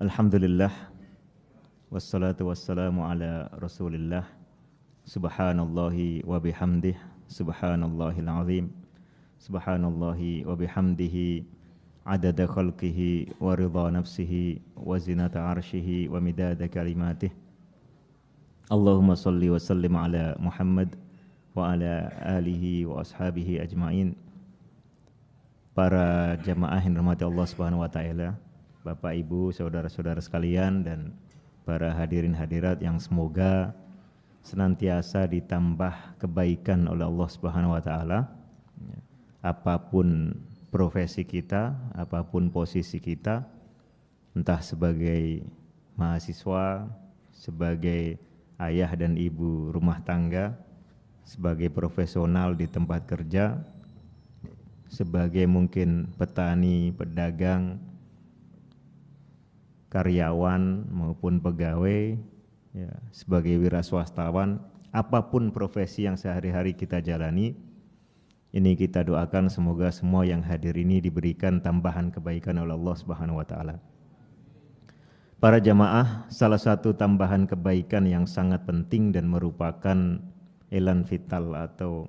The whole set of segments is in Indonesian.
Alhamdulillah wassalatu wassalamu ala Rasulillah. Subhanallahi wa bihamdih, subhanallahil azim. Subhanallahi wa bihamdihi adada khalqihi wa ridha nafsihi wa zinata arshihi wa midada kalimatih. Allahumma salli wa sallim ala Muhammad wa ala alihi wa ashabihi ajma'in. Para jamaah yang dirahmati Allah Subhanahu wa taala, Bapak Ibu, saudara-saudara sekalian dan para hadirin hadirat yang semoga senantiasa ditambah kebaikan oleh Allah Subhanahu wa taala. Apapun profesi kita, apapun posisi kita, entah sebagai mahasiswa, sebagai ayah dan ibu rumah tangga, sebagai profesional di tempat kerja, sebagai mungkin petani, pedagang, karyawan maupun pegawai, ya, sebagai wiraswastawan, apapun profesi yang sehari-hari kita jalani, ini kita doakan semoga semua yang hadir ini diberikan tambahan kebaikan oleh Allah Subhanahu wa taala. Para jamaah, salah satu tambahan kebaikan yang sangat penting dan merupakan elan vital atau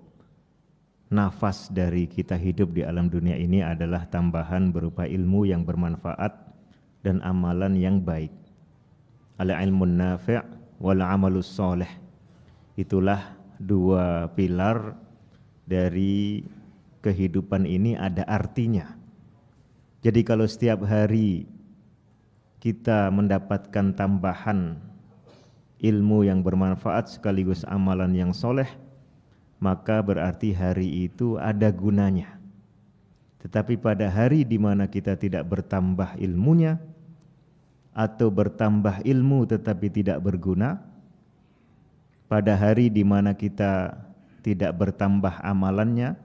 nafas dari kita hidup di alam dunia ini adalah tambahan berupa ilmu yang bermanfaat dan amalan yang baik. Al-ilmun nafi' wal amalus soleh. Itulah dua pilar dari kehidupan ini, ada artinya. Jadi kalau setiap hari kita mendapatkan tambahan ilmu yang bermanfaat sekaligus amalan yang soleh, maka berarti hari itu ada gunanya. Tetapi pada hari di mana kita tidak bertambah ilmunya atau bertambah ilmu tetapi tidak berguna, pada hari di mana kita tidak bertambah amalannya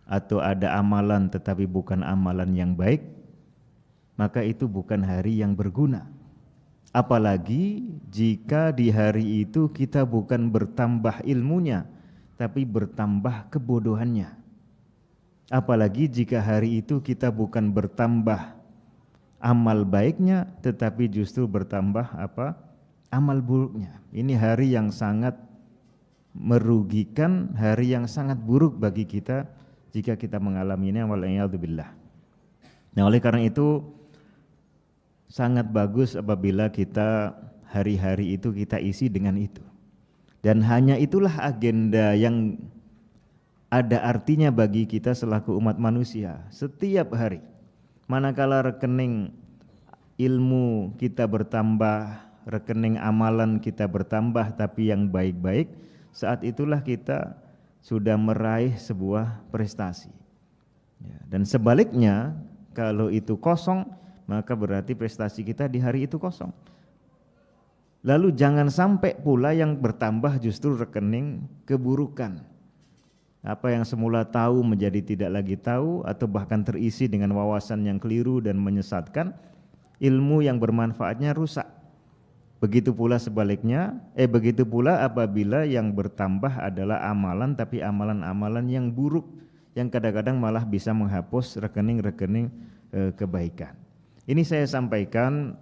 atau ada amalan tetapi bukan amalan yang baik, maka itu bukan hari yang berguna. Apalagi jika di hari itu kita bukan bertambah ilmunya tapi bertambah kebodohannya. Apalagi jika hari itu kita bukan bertambah amal baiknya tetapi justru bertambah amal buruknya. Ini hari yang sangat merugikan, hari yang sangat buruk bagi kita jika kita mengalaminya, wal'iyadzubillah. Nah, oleh karena itu sangat bagus apabila kita hari-hari itu kita isi dengan itu. Dan hanya itulah agenda yang ada artinya bagi kita selaku umat manusia setiap hari. Manakala rekening ilmu kita bertambah, rekening amalan kita bertambah tapi yang baik-baik, saat itulah kita sudah meraih sebuah prestasi. Ya, dan sebaliknya kalau itu kosong, maka berarti prestasi kita di hari itu kosong. Lalu jangan sampai pula yang bertambah justru rekening keburukan. Apa yang semula tahu menjadi tidak lagi tahu atau bahkan terisi dengan wawasan yang keliru dan menyesatkan, ilmu yang bermanfaatnya rusak. Begitu pula sebaliknya, begitu pula apabila yang bertambah adalah amalan tapi amalan-amalan yang buruk yang kadang-kadang malah bisa menghapus rekening-rekening kebaikan. Ini saya sampaikan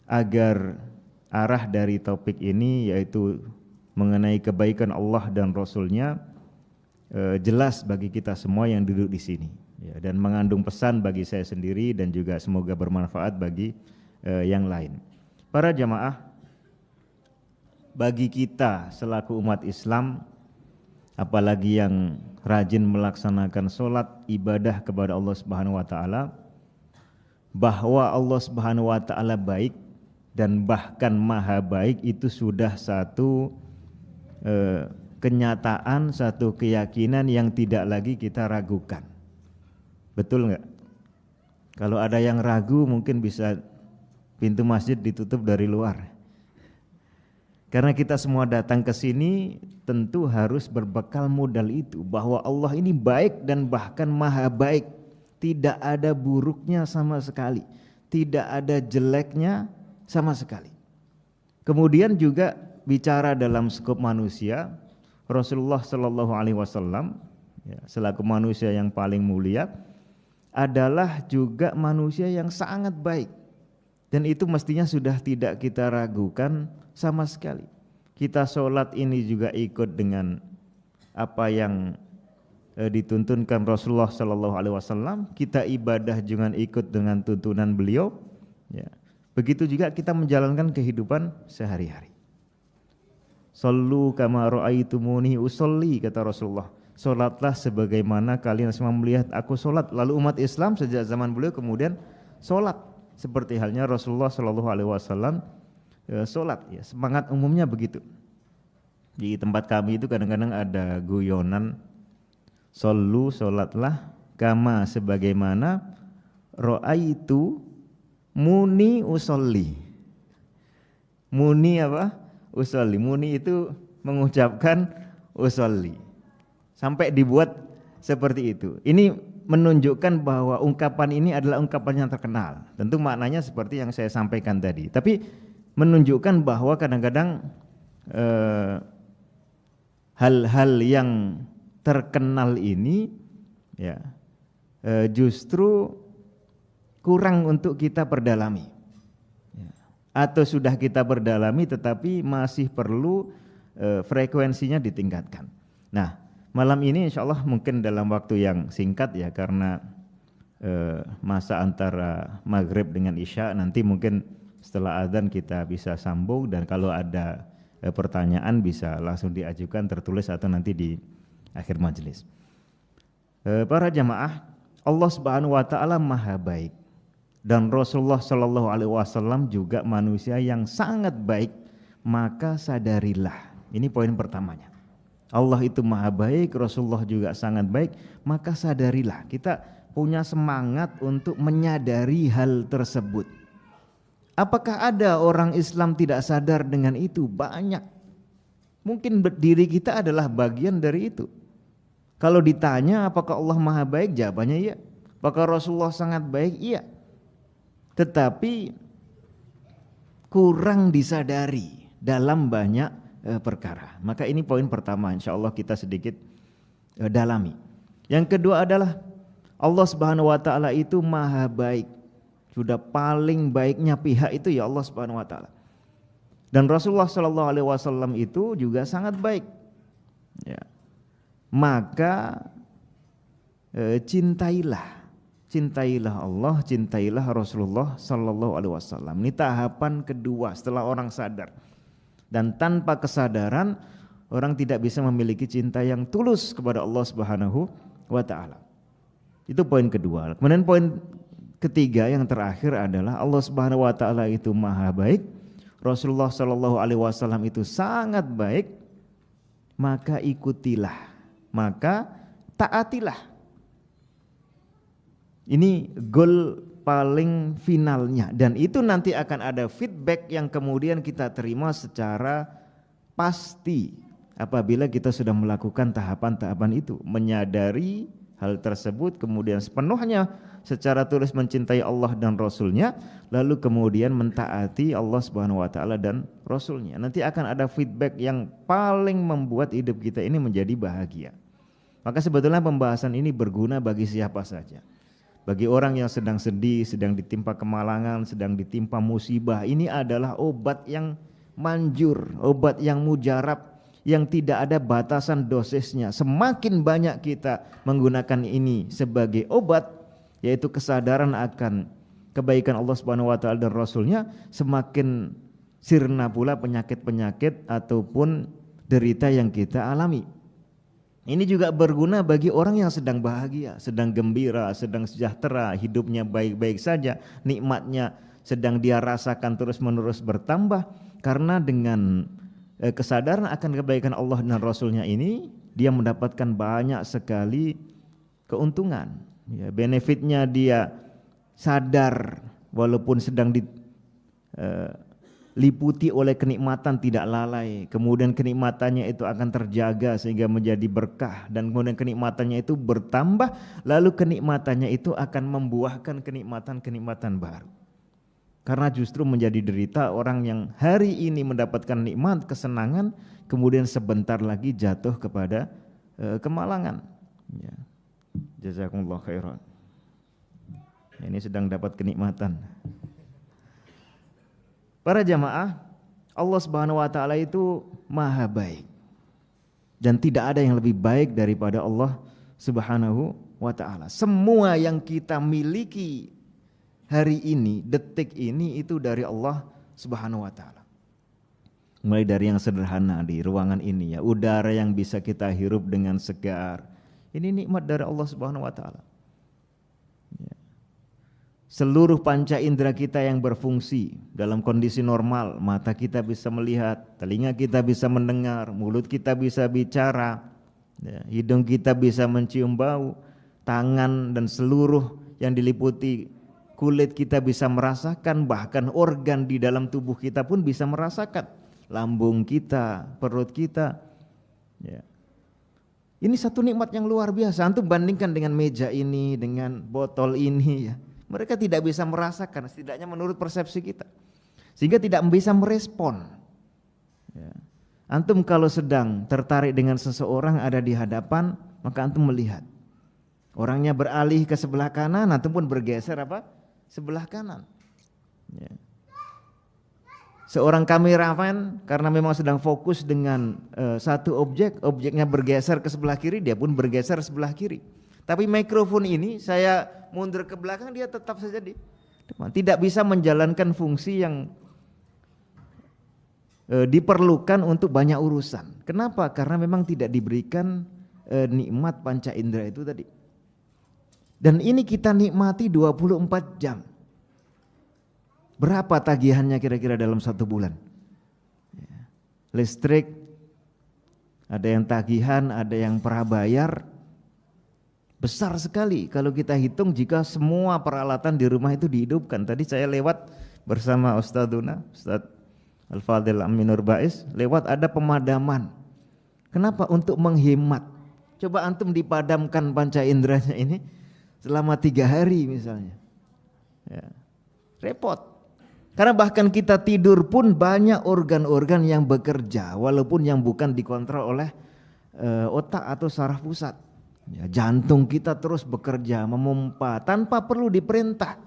agar arah dari topik ini yaitu mengenai kebaikan Allah dan Rasul-Nya jelas bagi kita semua yang duduk di sini, ya, dan mengandung pesan bagi saya sendiri dan juga semoga bermanfaat bagi yang lain. Para jamaah, bagi kita selaku umat Islam, apalagi yang rajin melaksanakan sholat ibadah kepada Allah Subhanahu wa taala, bahwa Allah Subhanahu wa taala baik dan bahkan maha baik itu sudah satu kenyataan, satu keyakinan yang tidak lagi kita ragukan. Betul enggak? Kalau ada yang ragu mungkin bisa pintu masjid ditutup dari luar. Karena kita semua datang ke sini tentu harus berbekal modal itu, bahwa Allah ini baik dan bahkan maha baik. Tidak ada buruknya sama sekali, tidak ada jeleknya sama sekali. Kemudian juga bicara dalam skop manusia, Rasulullah Shallallahu Alaihi Wasallam selaku manusia yang paling mulia adalah juga manusia yang sangat baik. Dan itu mestinya sudah tidak kita ragukan sama sekali. Kita sholat ini juga ikut dengan apa yang dituntunkan Rasulullah Sallallahu Alaihi Wasallam. Kita ibadah juga ikut dengan tuntunan beliau. Ya. Begitu juga kita menjalankan kehidupan sehari-hari. Sallu kama ra'aitumuni usolli, kata Rasulullah. Sholatlah sebagaimana kalian semua melihat aku sholat. Lalu umat Islam sejak zaman beliau kemudian sholat. Seperti halnya Rasulullah Shallallahu Alaihi Wasallam sholat, ya, semangat umumnya begitu. Di tempat kami itu kadang-kadang ada guyonan, sallu, sholatlah, kama sebagaimana, ro'aitu muni usolli. Muni apa? Usolli. Muni itu mengucapkan usolli. Sampai dibuat seperti itu. Ini menunjukkan bahwa ungkapan ini adalah ungkapan yang terkenal. Tentu maknanya seperti yang saya sampaikan tadi. Tapi menunjukkan bahwa kadang-kadang hal-hal yang terkenal ini ya justru kurang untuk kita perdalami. Ya. Atau sudah kita perdalami tetapi masih perlu frekuensinya ditingkatkan. Nah, malam ini insya Allah mungkin dalam waktu yang singkat ya, karena masa antara maghrib dengan isya, nanti mungkin setelah adzan kita bisa sambung, dan kalau ada pertanyaan bisa langsung diajukan tertulis atau nanti di akhir majelis. Para jamaah, Allah Subhanahu wa taala Maha baik, dan Rasulullah Shallallahu Alaihi Wasallam juga manusia yang sangat baik, maka sadarilah. Ini poin pertamanya. Allah itu Maha baik, Rasulullah juga sangat baik, maka sadarilah. Kita punya semangat untuk menyadari hal tersebut. Apakah ada orang Islam tidak sadar dengan itu? Banyak. Mungkin diri kita adalah bagian dari itu. Kalau ditanya apakah Allah Maha baik, jawabannya iya. Apakah Rasulullah sangat baik? Iya. Tetapi kurang disadari dalam banyak perkara. Maka ini poin pertama, insya Allah kita sedikit dalami. Yang kedua adalah Allah Subhanahu wa taala itu Maha baik. Sudah paling baiknya pihak itu ya Allah Subhanahu wa taala. Dan Rasulullah Shallallahu Alaihi Wasallam itu juga sangat baik. Ya. Maka cintailah Allah, cintailah Rasulullah Shallallahu Alaihi Wasallam. Ini tahapan kedua setelah orang sadar. Dan tanpa kesadaran orang tidak bisa memiliki cinta yang tulus kepada Allah Subhanahu wa taala. Itu poin kedua. Kemudian poin ketiga yang terakhir adalah Allah Subhanahu wa taala itu Maha baik, Rasulullah Shallallahu Alaihi Wasallam itu sangat baik, maka ikutilah, maka taatilah. Ini goal paling finalnya, dan itu nanti akan ada feedback yang kemudian kita terima secara pasti apabila kita sudah melakukan tahapan-tahapan itu, menyadari hal tersebut, kemudian sepenuhnya secara tulus mencintai Allah dan Rasulnya, lalu kemudian mentaati Allah Subhanahu wa taala dan Rasulnya. Nanti akan ada feedback yang paling membuat hidup kita ini menjadi bahagia. Maka sebetulnya pembahasan ini berguna bagi siapa saja. Bagi orang yang sedang sedih, sedang ditimpa kemalangan, sedang ditimpa musibah, ini adalah obat yang manjur, obat yang mujarab, yang tidak ada batasan dosisnya. Semakin banyak kita menggunakan ini sebagai obat, yaitu kesadaran akan kebaikan Allah Subhanahu wa taala dan Rasulnya, semakin sirna pula penyakit-penyakit ataupun derita yang kita alami. Ini juga berguna bagi orang yang sedang bahagia, sedang gembira, sedang sejahtera, hidupnya baik-baik saja, nikmatnya sedang dia rasakan terus-menerus bertambah, karena dengan kesadaran akan kebaikan Allah dan Rasulnya ini, dia mendapatkan banyak sekali keuntungan. Ya, benefitnya dia sadar walaupun sedang diliputi oleh kenikmatan tidak lalai, kemudian kenikmatannya itu akan terjaga sehingga menjadi berkah, dan kemudian kenikmatannya itu bertambah, lalu kenikmatannya itu akan membuahkan kenikmatan-kenikmatan baru. Karena justru menjadi derita orang yang hari ini mendapatkan nikmat, kesenangan, kemudian sebentar lagi jatuh kepada kemalangan. Ya. Jazakumullah khairan. Ini sedang dapat kenikmatan. Para jamaah, Allah Subhanahu wa taala itu maha baik. Dan tidak ada yang lebih baik daripada Allah Subhanahu wa taala. Semua yang kita miliki hari ini, detik ini itu dari Allah Subhanahu wa taala. Mulai dari yang sederhana di ruangan ini ya, udara yang bisa kita hirup dengan segar. Ini nikmat dari Allah Subhanahu wa taala. Ya. Seluruh panca indera kita yang berfungsi dalam kondisi normal, mata kita bisa melihat, telinga kita bisa mendengar, mulut kita bisa bicara, ya, hidung kita bisa mencium bau, tangan dan seluruh yang diliputi kulit kita bisa merasakan, bahkan organ di dalam tubuh kita pun bisa merasakan. Lambung kita, perut kita, ya. Ini satu nikmat yang luar biasa. Antum bandingkan dengan meja ini, dengan botol ini, ya. Mereka tidak bisa merasakan, setidaknya menurut persepsi kita, sehingga tidak bisa merespon. Ya. Antum kalau sedang tertarik dengan seseorang ada di hadapan, maka antum melihat orangnya beralih ke sebelah kanan, antum pun bergeser apa? Sebelah kanan. Ya. Seorang kameramen karena memang sedang fokus dengan satu objek, objeknya bergeser ke sebelah kiri, dia pun bergeser sebelah kiri. Tapi mikrofon ini saya mundur ke belakang, dia tetap saja di depan. Tidak bisa menjalankan fungsi yang diperlukan untuk banyak urusan. Kenapa? Karena memang tidak diberikan nikmat panca indera itu tadi. Dan ini kita nikmati 24 jam. Berapa tagihannya kira-kira dalam satu bulan? Listrik, ada yang tagihan, ada yang prabayar. Besar sekali kalau kita hitung jika semua peralatan di rumah itu dihidupkan. Tadi saya lewat bersama Ustadzuna, Ustadz Al-Fadil Aminur Bais, lewat ada pemadaman. Kenapa? Untuk menghemat. Coba antum dipadamkan panca inderanya ini selama 3 hari misalnya. Ya. Repot. Karena bahkan kita tidur pun banyak organ-organ yang bekerja walaupun yang bukan dikontrol oleh otak atau saraf pusat. Ya, jantung kita terus bekerja, memompa tanpa perlu diperintah.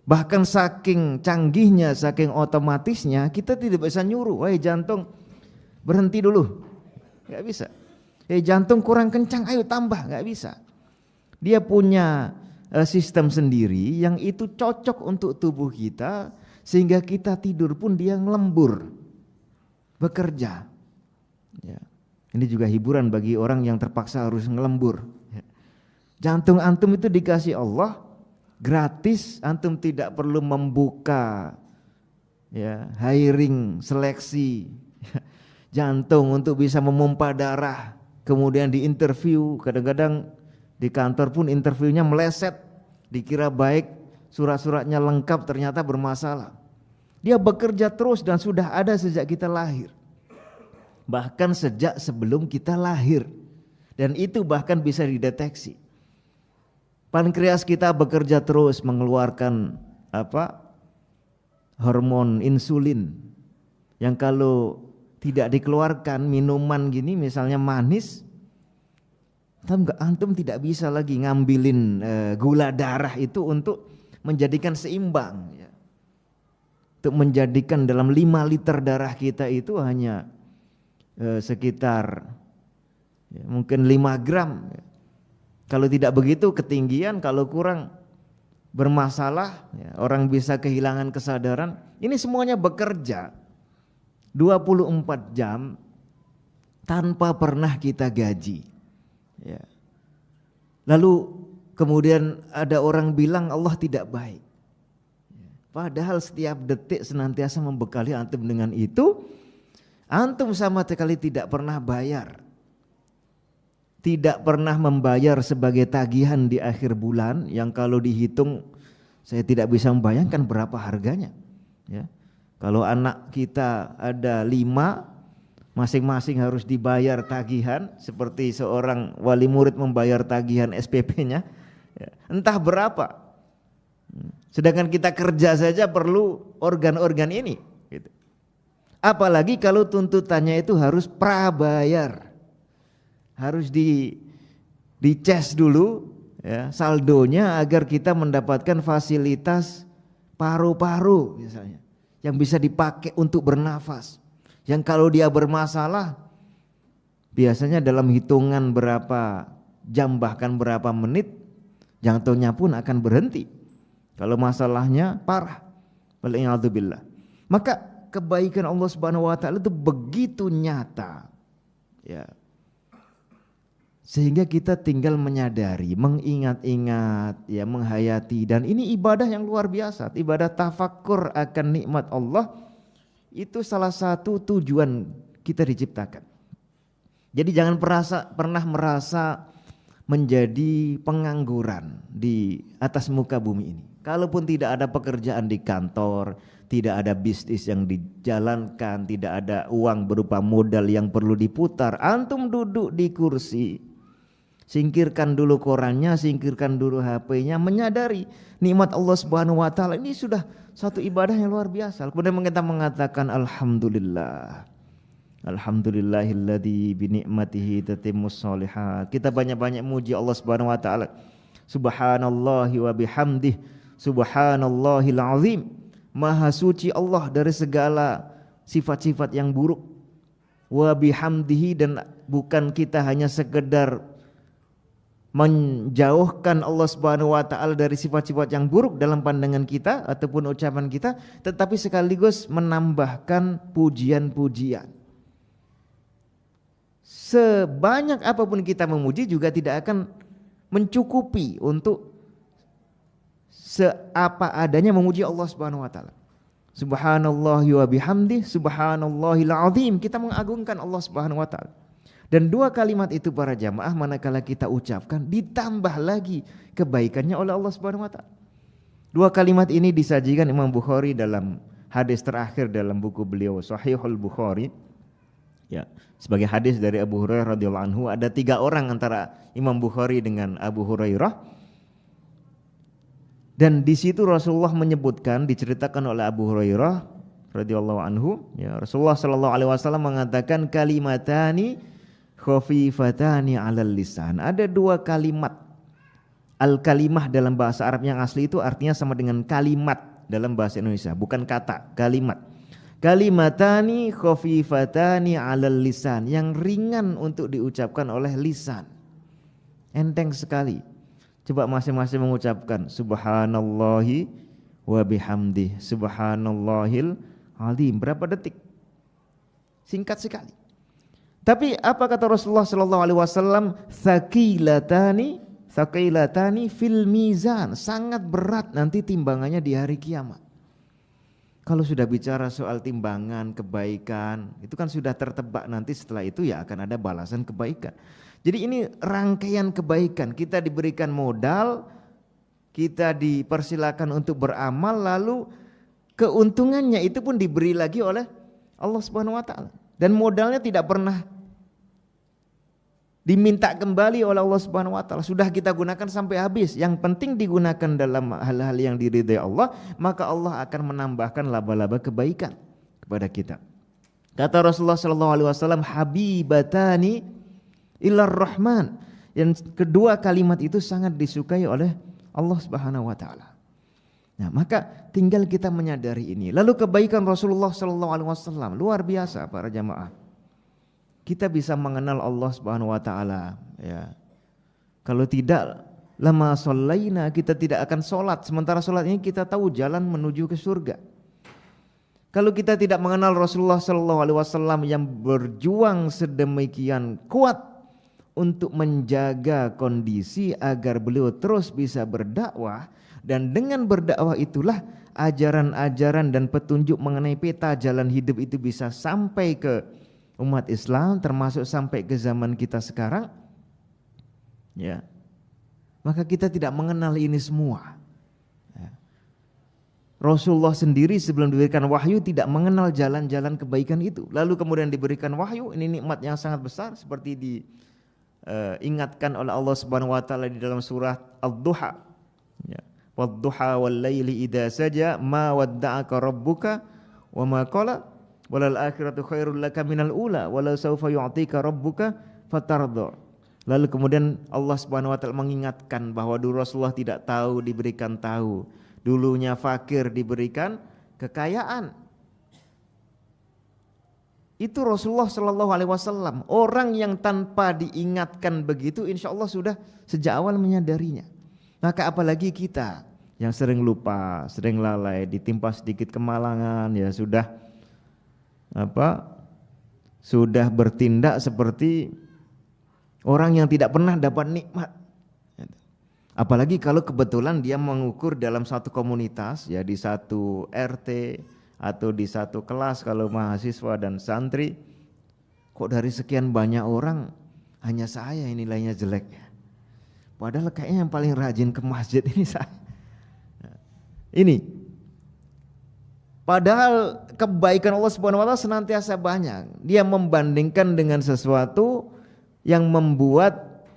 Bahkan saking canggihnya, saking otomatisnya kita tidak bisa nyuruh, "Wahai jantung, berhenti dulu." Gak bisa. Jantung kurang kencang, ayo tambah, gak bisa. Dia punya sistem sendiri yang itu cocok untuk tubuh kita sehingga kita tidur pun dia ngelembur bekerja. Ya. Ini juga hiburan bagi orang yang terpaksa harus ngelembur. Ya. Jantung antum itu dikasih Allah gratis, antum tidak perlu membuka ya hiring seleksi jantung untuk bisa memompa darah, kemudian diinterview, kadang-kadang di kantor pun interviewnya meleset, dikira baik, surat-suratnya lengkap, ternyata bermasalah. Dia bekerja terus dan sudah ada sejak kita lahir. Bahkan sejak sebelum kita lahir. Dan itu bahkan bisa dideteksi. Pankreas kita bekerja terus mengeluarkan hormon insulin. Yang kalau tidak dikeluarkan minuman gini misalnya manis, antum tidak bisa lagi ngambilin gula darah itu untuk menjadikan seimbang ya. Untuk menjadikan dalam 5 liter darah kita itu hanya sekitar mungkin 5 gram ya. Kalau tidak begitu ketinggian, kalau kurang bermasalah ya, orang bisa kehilangan kesadaran. Ini semuanya bekerja 24 jam tanpa pernah kita gaji. Ya. Lalu kemudian ada orang bilang Allah tidak baik. Padahal setiap detik senantiasa membekali antum dengan itu. Antum sama sekali tidak pernah bayar. Tidak pernah membayar sebagai tagihan di akhir bulan yang kalau dihitung saya tidak bisa membayangkan berapa harganya. Ya. Kalau anak kita ada 5, masing-masing harus dibayar tagihan seperti seorang wali murid membayar tagihan SPP-nya ya, entah berapa. Sedangkan kita kerja saja perlu organ-organ ini gitu. Apalagi kalau tuntutannya itu harus prabayar, harus dicas dulu ya, saldonya agar kita mendapatkan fasilitas paru-paru misalnya yang bisa dipakai untuk bernafas, yang kalau dia bermasalah biasanya dalam hitungan berapa jam bahkan berapa menit jantungnya pun akan berhenti kalau masalahnya parah. Wal'iyadzubillah. Maka kebaikan Allah Subhanahu wa taala itu begitu nyata. Ya. Sehingga kita tinggal menyadari, mengingat-ingat, ya, menghayati, dan ini ibadah yang luar biasa. Ibadah tafakkur akan nikmat Allah itu salah satu tujuan kita diciptakan. Jadi jangan pernah merasa menjadi pengangguran di atas muka bumi ini. Kalaupun tidak ada pekerjaan di kantor, tidak ada bisnis yang dijalankan, tidak ada uang berupa modal yang perlu diputar, antum duduk di kursi, singkirkan dulu korannya, singkirkan dulu HP-nya, menyadari nikmat Allah Subhanahu wa taala, ini sudah satu ibadah yang luar biasa. Kemudian kita mengatakan alhamdulillah. Alhamdulillahilladzi bi ni'matihi tatimmus shalihat. Kita banyak-banyak muji Allah Subhanahu wa taala. Subhanallahi wa bihamdih, subhanallahil azim. Maha suci Allah dari segala sifat-sifat yang buruk. Wa bihamdihi, dan bukan kita hanya sekedar menjauhkan Allah Subhanahu wa taala dari sifat-sifat yang buruk dalam pandangan kita ataupun ucapan kita, tetapi sekaligus menambahkan pujian-pujian. Sebanyak apapun kita memuji juga tidak akan mencukupi untuk seapa adanya memuji Allah Subhanahu wa taala. Subhanallahi wa bihamdi, subhanallahil azim. Kita mengagungkan Allah Subhanahu wa taala. Dan dua kalimat itu para jamaah manakala kita ucapkan ditambah lagi kebaikannya oleh Allah Subhanahu wa taala. Dua kalimat ini disajikan Imam Bukhari dalam hadis terakhir dalam buku beliau Sahihul Bukhari. Ya, sebagai hadis dari Abu Hurairah radhiyallahu anhu, ada 3 orang antara Imam Bukhari dengan Abu Hurairah. Dan di situ Rasulullah menyebutkan, diceritakan oleh Abu Hurairah radhiyallahu anhu, ya, Rasulullah sallallahu alaihi wasallam mengatakan kalimatani khafifatani 'alal lisan. Ada 2 kalimat. Al-kalimah dalam bahasa Arab yang asli itu artinya sama dengan kalimat dalam bahasa Indonesia, bukan kata, kalimat. Kalimatani khafifatani 'alal lisan, yang ringan untuk diucapkan oleh lisan. Enteng sekali. Coba masing-masing mengucapkan subhanallahi wa bihamdih, subhanallahil azim. Berapa detik? Singkat sekali. Tapi apa kata Rasulullah sallallahu alaihi wasallam? Tsaqilatani fil mizan. Sangat berat nanti timbangannya di hari kiamat. Kalau sudah bicara soal timbangan kebaikan, itu kan sudah tertebak, nanti setelah itu ya akan ada balasan kebaikan. Jadi ini rangkaian kebaikan, kita diberikan modal, kita dipersilakan untuk beramal, lalu keuntungannya itu pun diberi lagi oleh Allah Subhanahu wa taala. Dan modalnya tidak pernah diminta kembali oleh Allah Subhanahu wa taala. Sudah kita gunakan sampai habis. Yang penting digunakan dalam hal-hal yang diridhai Allah, maka Allah akan menambahkan laba-laba kebaikan kepada kita. Kata Rasulullah sallallahu alaihi wasallam, habibatani ilar rahman. Yang kedua kalimat itu sangat disukai oleh Allah Subhanahu wa taala. Nah, maka tinggal kita menyadari ini. Lalu kebaikan Rasulullah sallallahu alaihi wasallam luar biasa para jamaah. Kita bisa mengenal Allah Subhanahu wa taala, ya. Kalau tidak, lama shallaina, kita tidak akan sholat. Sementara sholat ini kita tahu jalan menuju ke surga. Kalau kita tidak mengenal Rasulullah sallallahu alaihi wasallam yang berjuang sedemikian kuat untuk menjaga kondisi agar beliau terus bisa berdakwah, dan dengan berdakwah itulah ajaran-ajaran dan petunjuk mengenai peta jalan hidup itu bisa sampai ke umat Islam, termasuk sampai ke zaman kita sekarang, ya, maka kita tidak mengenal ini semua. Ya. Rasulullah sendiri sebelum diberikan wahyu tidak mengenal jalan-jalan kebaikan itu. Lalu kemudian diberikan wahyu, ini nikmat yang sangat besar, seperti diingatkan oleh Allah Subhanahu wa taala di dalam surah Ad-Duha. Ya. Wad-duha wal laili idza saja ma wadda'aka rabbuka wa ma qala walal akhiratu khairul laka minal ula walau sawfa yu'tika rabbuka fatardha. Lalu kemudian Allah Subhanahu wa taala mengingatkan bahwa dulu Rasulullah tidak tahu diberikan tahu, dulunya fakir diberikan kekayaan, Itu Rasulullah Shallallahu Alaihi Wasallam. Orang yang tanpa diingatkan begitu, insya Allah sudah sejak awal menyadarinya. Maka apalagi kita yang sering lupa, sering lalai, ditimpa sedikit kemalangan, ya sudah sudah bertindak seperti orang yang tidak pernah dapat nikmat. Apalagi kalau kebetulan dia mengukur dalam satu komunitas, ya di satu RT atau di satu kelas kalau mahasiswa dan santri, kok dari sekian banyak orang hanya saya yang nilainya jelek. Padahal kayaknya yang paling rajin ke masjid ini saya. Ini padahal kebaikan Allah Subhanahu wa taala senantiasa banyak. Dia membandingkan dengan sesuatu yang membuat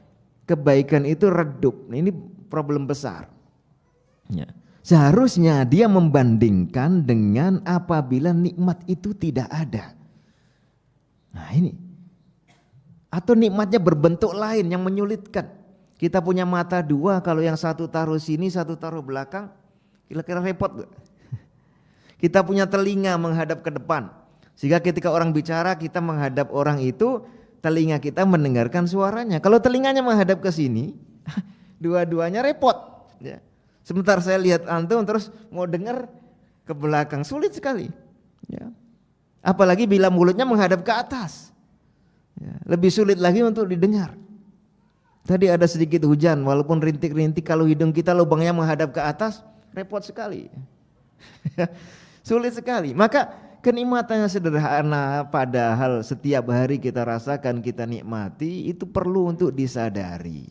kebaikan itu redup. Ini problem besar. Ya. Seharusnya dia membandingkan dengan apabila nikmat itu tidak ada. Nah ini. Atau nikmatnya berbentuk lain yang menyulitkan. Kita punya mata dua, kalau yang satu taruh sini, satu taruh belakang, kira-kira repot gak? Kita punya telinga menghadap ke depan, sehingga ketika orang bicara kita menghadap orang itu, telinga kita mendengarkan suaranya. Kalau telinganya menghadap ke sini, dua-duanya repot. Ya. Sebentar saya lihat antum terus mau dengar ke belakang, sulit sekali. Ya. Apalagi bila mulutnya menghadap ke atas, ya, lebih sulit lagi untuk didengar. Tadi ada sedikit hujan, walaupun rintik-rintik, kalau hidung kita lubangnya menghadap ke atas, repot sekali. Sulit sekali. Maka kenikmatan yang sederhana padahal setiap hari kita rasakan, kita nikmati, itu perlu untuk disadari.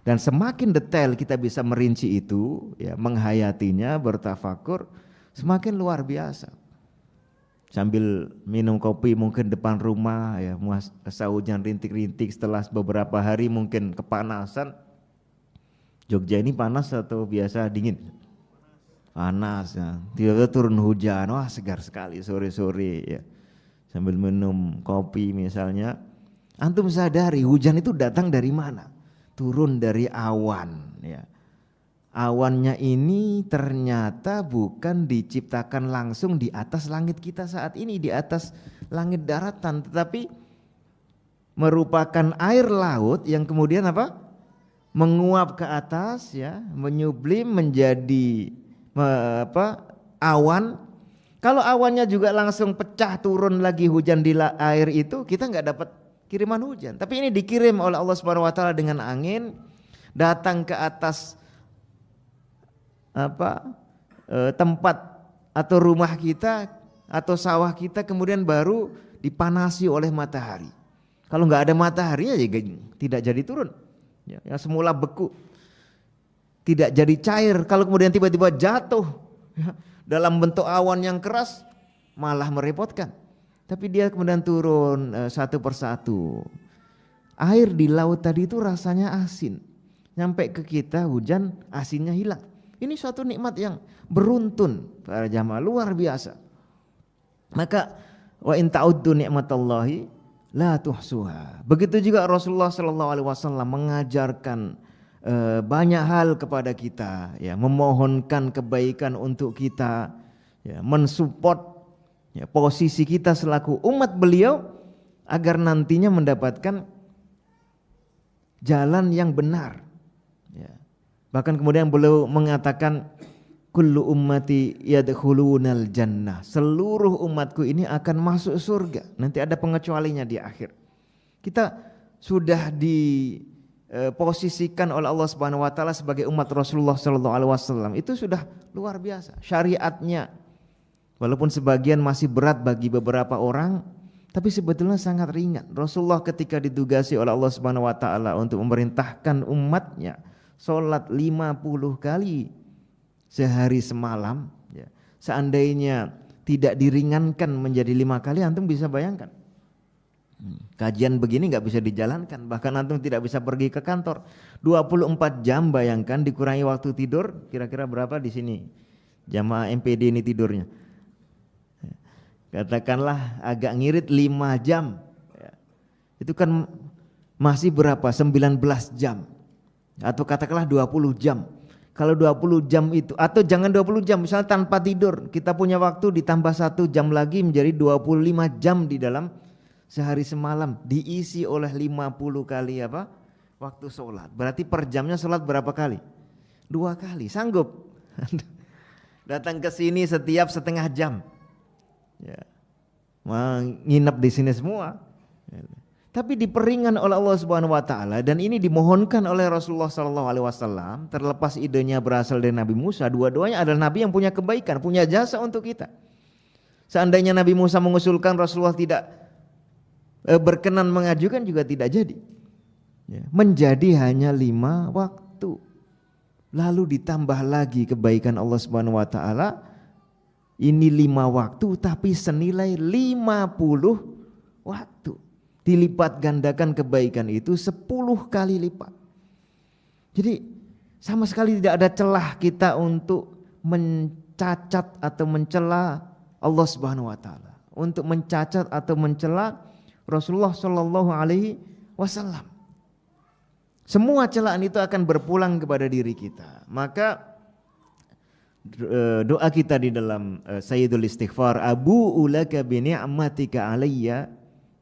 Dan semakin detail kita bisa merinci itu, ya, menghayatinya, bertafakur, semakin luar biasa. Sambil minum kopi mungkin depan rumah, ya, masa hujan rintik-rintik, setelah beberapa hari mungkin kepanasan. Jogja ini panas atau biasa dingin? Panas, ya. Tiba-tiba turun hujan, wah segar sekali sore-sore, ya. Sambil minum kopi misalnya, antum sadari hujan itu datang dari mana? Turun dari awan, ya. Awannya ini ternyata bukan diciptakan langsung di atas langit kita saat ini, di atas langit daratan, tetapi merupakan air laut yang kemudian menguap ke atas, ya, menyublim menjadi awan. Kalau awannya juga langsung pecah turun lagi hujan di air itu, kita nggak dapat kiriman hujan. Tapi ini dikirim oleh Allah Subhanahu wa taala dengan angin, datang ke atas tempat atau rumah kita atau sawah kita, kemudian baru dipanasi oleh matahari. Kalau nggak ada mataharinya ya tidak jadi turun, ya, yang semula beku tidak jadi cair. Kalau kemudian tiba-tiba jatuh, ya, dalam bentuk awan yang keras, malah merepotkan. Tapi dia kemudian turun satu persatu. Air di laut tadi itu rasanya asin, nyampe ke kita hujan, asinnya hilang. Ini suatu nikmat yang beruntun para jamaah, luar biasa. Maka wa in ta'uddu ni'matallahi la tuhsuha. Begitu juga Rasulullah sallallahu alaihi wasallam mengajarkan banyak hal kepada kita, ya, memohonkan kebaikan untuk kita, ya, mensupport, ya, posisi kita selaku umat beliau agar nantinya mendapatkan jalan yang benar. Bahkan kemudian beliau mengatakan kullu ummati yadkhulunal jannah. Seluruh umatku ini akan masuk surga. Nanti ada pengecualinya di akhir. Kita sudah diposisikan oleh Allah Subhanahu wa taala sebagai umat Rasulullah sallallahu alaihi wasallam. Itu sudah luar biasa. Syariatnya walaupun sebagian masih berat bagi beberapa orang, tapi sebetulnya sangat ringan. Rasulullah ketika ditugasi oleh Allah Subhanahu wa taala untuk memerintahkan umatnya sholat 50 kali sehari semalam, ya. Seandainya tidak diringankan menjadi 5 kali, antum bisa bayangkan. Kajian begini nggak bisa dijalankan, bahkan antum tidak bisa pergi ke kantor. 24 jam bayangkan, dikurangi waktu tidur, kira-kira berapa di sini jamaah MPD ini tidurnya? Katakanlah agak ngirit 5 jam, ya. Itu kan masih berapa? 19 jam. Atau katakanlah 20 jam. Kalau 20 jam itu, atau jangan 20 jam, misalnya tanpa tidur, kita punya waktu ditambah 1 jam lagi menjadi 25 jam di dalam sehari semalam, diisi oleh 50 kali apa? Waktu sholat. Berarti per jamnya sholat berapa kali? 2 kali, sanggup? Datang ke sini setiap setengah jam, ya, nginep di sini semua. Tapi diperingan oleh Allah Subhanahu wa taala, dan ini dimohonkan oleh Rasulullah sallallahu alaihi wasallam, terlepas idenya berasal dari Nabi Musa, dua-duanya adalah nabi yang punya kebaikan, punya jasa untuk kita. Seandainya Nabi Musa mengusulkan, Rasulullah tidak berkenan mengajukan, juga tidak jadi. Ya, menjadi hanya 5 waktu. Lalu ditambah lagi kebaikan Allah Subhanahu wa taala, ini 5 waktu tapi senilai 50 waktu. Dilipat gandakan kebaikan itu 10 kali lipat. Jadi sama sekali tidak ada celah kita untuk mencacat atau mencela Allah Subhanahu wa taala, untuk mencacat atau mencela Rasulullah sallallahu alaihi wasallam. Semua celaan itu akan berpulang kepada diri kita. Maka doa kita di dalam Sayyidul Istighfar, Abu ulaka bi ni'matika alayya,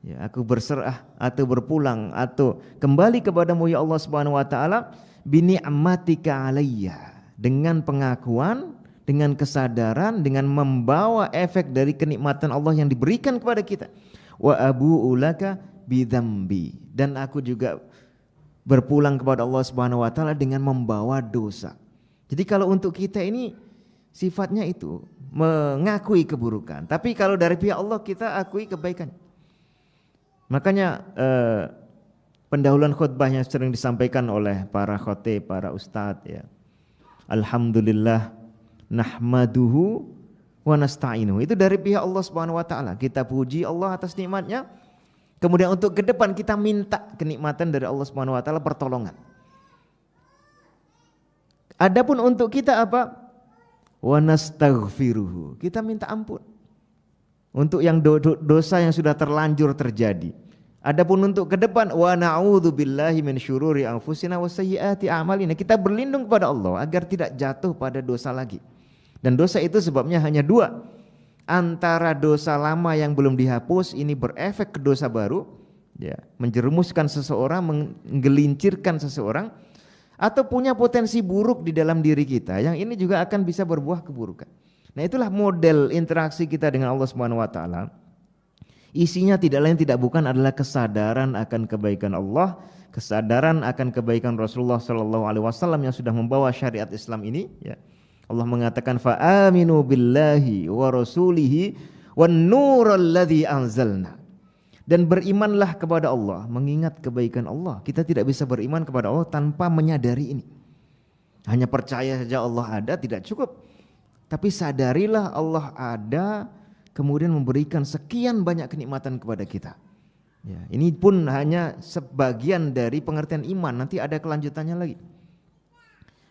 ya, aku berserah atau berpulang atau kembali kepadamu ya Allah Subhanahu wa taala, bi ni'matika alayya, dengan pengakuan, dengan kesadaran, dengan membawa efek dari kenikmatan Allah yang diberikan kepada kita. Wa abu ulaka bi dzambi, dan aku juga berpulang kepada Allah Subhanahu wa taala dengan membawa dosa. Jadi kalau untuk kita ini sifatnya itu mengakui keburukan, tapi kalau dari pihak Allah kita akui kebaikan. Makanya pendahuluan khutbah yang sering disampaikan oleh para khotib, para ustadz, ya, alhamdulillah nahmaduhu wa nasta'inuhu, itu dari pihak Allah Subhanahu wa taala. Kita puji Allah atas nikmatnya. Kemudian untuk ke depan kita minta kenikmatan dari Allah Subhanahu wa taala, pertolongan. Adapun untuk kita apa? Wa nastaghfiruhu, kita minta ampun untuk yang dosa yang sudah terlanjur terjadi. Adapun untuk ke depan, wa na'udzubillahi min syururi anfusina wa sayyiati a'malina, kita berlindung kepada Allah agar tidak jatuh pada dosa lagi. Dan dosa itu sebabnya hanya 2. Antara dosa lama yang belum dihapus, ini berefek ke dosa baru, ya, menjerumuskan seseorang, menggelincirkan seseorang, atau punya potensi buruk di dalam diri kita, yang ini juga akan bisa berbuah keburukan. Nah, itulah model interaksi kita dengan Allah Subhanahu wa taala. Isinya tidak lain tidak bukan adalah kesadaran akan kebaikan Allah, kesadaran akan kebaikan Rasulullah sallallahu alaihi wasallam yang sudah membawa syariat Islam ini, ya. Allah mengatakan fa aminu billahi wa rasulihi wan nurul ladzi anzalna, dan berimanlah kepada Allah, mengingat kebaikan Allah. Kita tidak bisa beriman kepada Allah tanpa menyadari ini. Hanya percaya saja Allah ada tidak cukup, tapi sadarilah Allah ada, kemudian memberikan sekian banyak kenikmatan kepada kita. Ya, ini pun hanya sebagian dari pengertian iman, nanti ada kelanjutannya lagi.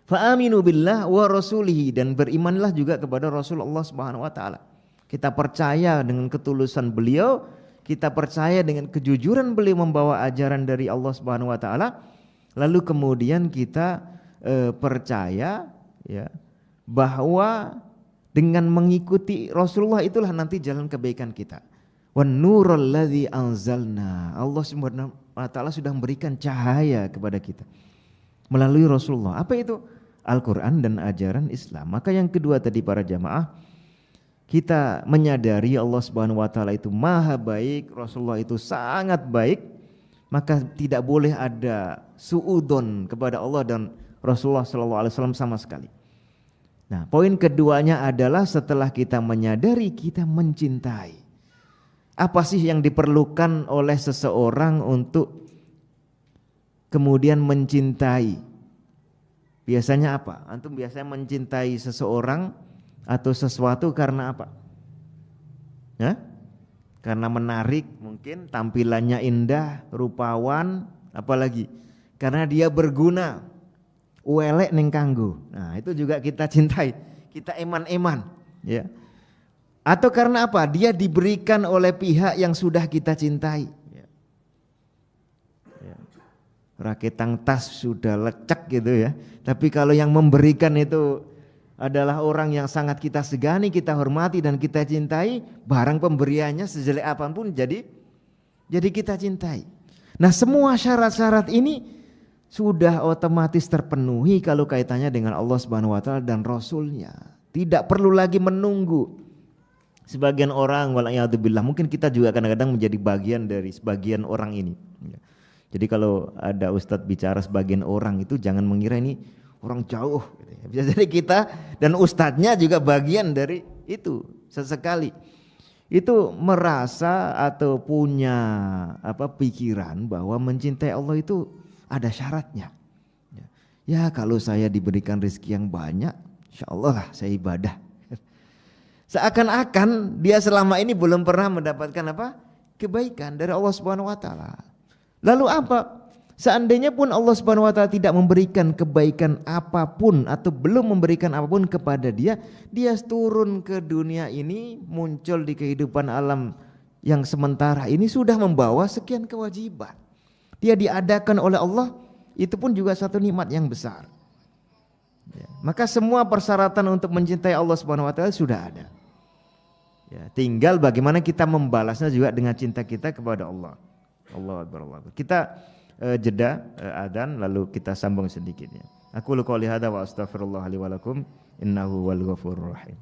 Fa aminu billah wa rasulihi, dan berimanlah juga kepada Rasulullah Subhanahu wa taala. Kita percaya dengan ketulusan beliau, kita percaya dengan kejujuran beliau membawa ajaran dari Allah Subhanahu wa taala. Lalu kemudian kita percaya, ya, bahwa dengan mengikuti Rasulullah itulah nanti jalan kebaikan kita. Wan nurul ladzi anzalna, Allah Subhanahu wa taala sudah memberikan cahaya kepada kita melalui Rasulullah. Apa itu? Al-Quran dan ajaran Islam. Maka yang kedua tadi para jamaah, kita menyadari Allah Subhanahu wa taala itu maha baik, Rasulullah itu sangat baik, maka tidak boleh ada suudon kepada Allah dan Rasulullah sallallahu alaihi wasallam sama sekali. Nah, poin keduanya adalah setelah kita menyadari, kita mencintai. Apa sih yang diperlukan oleh seseorang untuk kemudian mencintai? Biasanya apa? Antum biasanya mencintai seseorang atau sesuatu karena apa? Ya? Karena menarik mungkin, tampilannya indah, rupawan, apalagi karena dia berguna, uelek ning kanggo. Nah, itu juga kita cintai, kita eman-eman, ya. Atau karena apa? Dia diberikan oleh pihak yang sudah kita cintai. raketang tas sudah lecek gitu ya. Tapi kalau yang memberikan itu adalah orang yang sangat kita segani, kita hormati dan kita cintai, barang pemberiannya sejelek apapun jadi kita cintai. Nah, semua syarat-syarat ini sudah otomatis terpenuhi kalau kaitannya dengan Allah Subhanahu wa taala dan Rasulnya. Tidak perlu lagi menunggu. Sebagian orang, wala'iyadzubillah, mungkin kita juga kadang-kadang menjadi bagian dari sebagian orang ini. Jadi kalau ada ustadz bicara sebagian orang itu jangan mengira ini orang jauh. Bisa jadi kita dan ustadznya juga bagian dari itu sesekali. Itu merasa atau punya pikiran bahwa mencintai Allah itu ada syaratnya. Ya kalau saya diberikan rezeki yang banyak, insya Allah lah saya ibadah. Seakan-akan dia selama ini belum pernah mendapatkan kebaikan dari Allah Subhanahu wa taala. Lalu apa? Seandainya pun Allah Subhanahu wa taala tidak memberikan kebaikan apapun atau belum memberikan apapun kepada dia, dia turun ke dunia ini, muncul di kehidupan alam yang sementara ini sudah membawa sekian kewajiban. Dia diadakan oleh Allah, itu pun juga satu nikmat yang besar. Ya, maka semua persyaratan untuk mencintai Allah Subhanahu wa taala sudah ada. Ya, tinggal bagaimana kita membalasnya juga dengan cinta kita kepada Allah. Allahu Akbar, Allahu Akbar. Kita jeda adzan lalu kita sambung sedikit ya. Aku qouli hadza wa astaghfirullah li wa lakum innahu wal ghafurur rahim.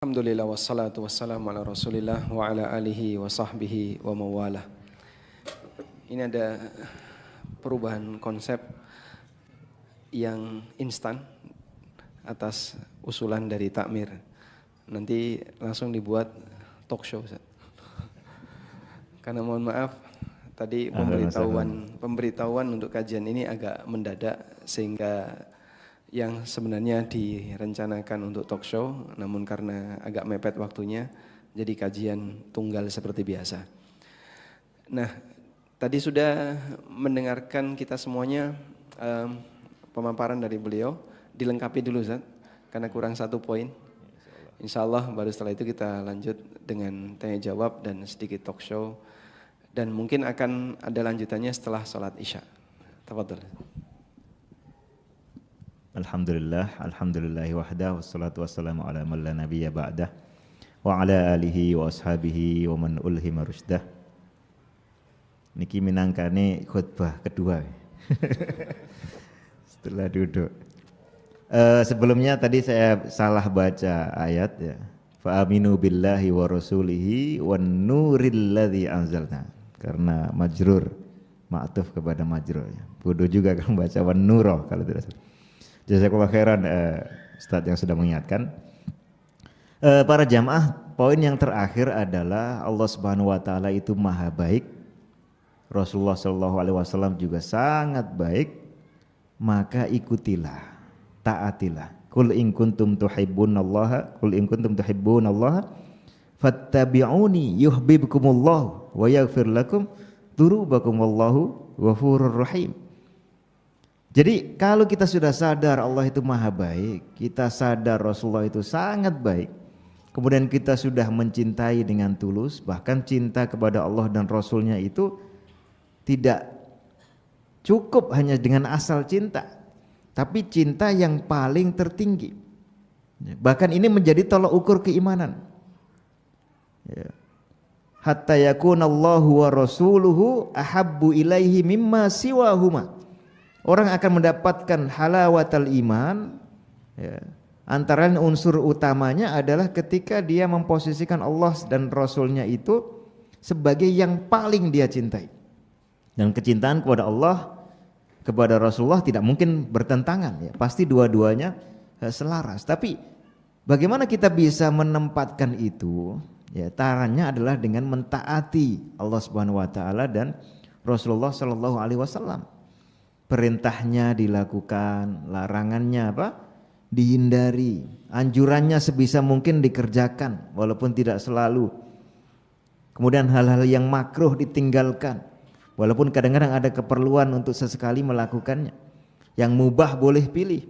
Alhamdulillah wassalatu wassalamu ala rasulillah wa ala alihi wa sahbihi wa mawalah. Ini ada perubahan konsep yang instan atas usulan dari Takmir. Nanti langsung dibuat talk show, Ustaz. Karena mohon maaf tadi pemberitahuan untuk kajian ini agak mendadak sehingga yang sebenarnya direncanakan untuk talk show, namun karena agak mepet waktunya, jadi kajian tunggal seperti biasa. Nah, tadi sudah mendengarkan kita semuanya pemaparan dari beliau, dilengkapi dulu Ustaz, karena kurang satu poin. Insya Allah baru setelah itu kita lanjut dengan tanya jawab dan sedikit talk show, dan mungkin akan ada lanjutannya setelah sholat isya. Tafadhol. Alhamdulillahi wahdah wassalatu wassalamu ala man la nabiyya ba'dah wa ala alihi wa ashabihi wa man ulhima rusydah. Niki minangkane khutbah kedua setelah duduk. Sebelumnya tadi saya salah baca ayat ya. Fa aminu billahi wa rasulihi wan nuril ladzi anzalna. Karena majrur ma'tuf kepada majrur ya. Bodoh juga kalau baca wan nuro kalau tidak salah. Jazakallah khairan Ustaz yang sudah mengingatkan. Para jamaah, poin yang terakhir adalah Allah Subhanahu wa taala itu maha baik. Rasulullah sallallahu alaihi wasallam juga sangat baik. Maka ikutilah, taatilah. Qul in kuntum tuhibbunallaha fattabi'uni yuhibbukumullah wa yaghfir lakum dzunubakum wallahu ghafurur rahim. Jadi kalau kita sudah sadar Allah itu maha baik, kita sadar Rasulullah itu sangat baik, kemudian kita sudah mencintai dengan tulus, bahkan cinta kepada Allah dan Rasulnya itu tidak cukup hanya dengan asal cinta, tapi cinta yang paling tertinggi. Bahkan ini menjadi tolak ukur keimanan. Hatta yakunallahu wa rasuluhu ahabbu ilaihi mimma siwahuma. Orang akan mendapatkan halawatal iman ya. Antara unsur utamanya adalah ketika dia memposisikan Allah dan Rasulnya itu sebagai yang paling dia cintai. Dan kecintaan kepada Allah, kepada Rasulullah tidak mungkin bertentangan ya. Pasti dua-duanya selaras. Tapi bagaimana kita bisa menempatkan itu Ya, caranya adalah dengan mentaati Allah Subhanahu wa taala dan Rasulullah Shallallahu alaihi wasallam. Perintahnya dilakukan, larangannya apa? Dihindari, anjurannya sebisa mungkin dikerjakan walaupun tidak selalu. Kemudian hal-hal yang makruh ditinggalkan walaupun kadang-kadang ada keperluan untuk sesekali melakukannya. Yang mubah boleh pilih.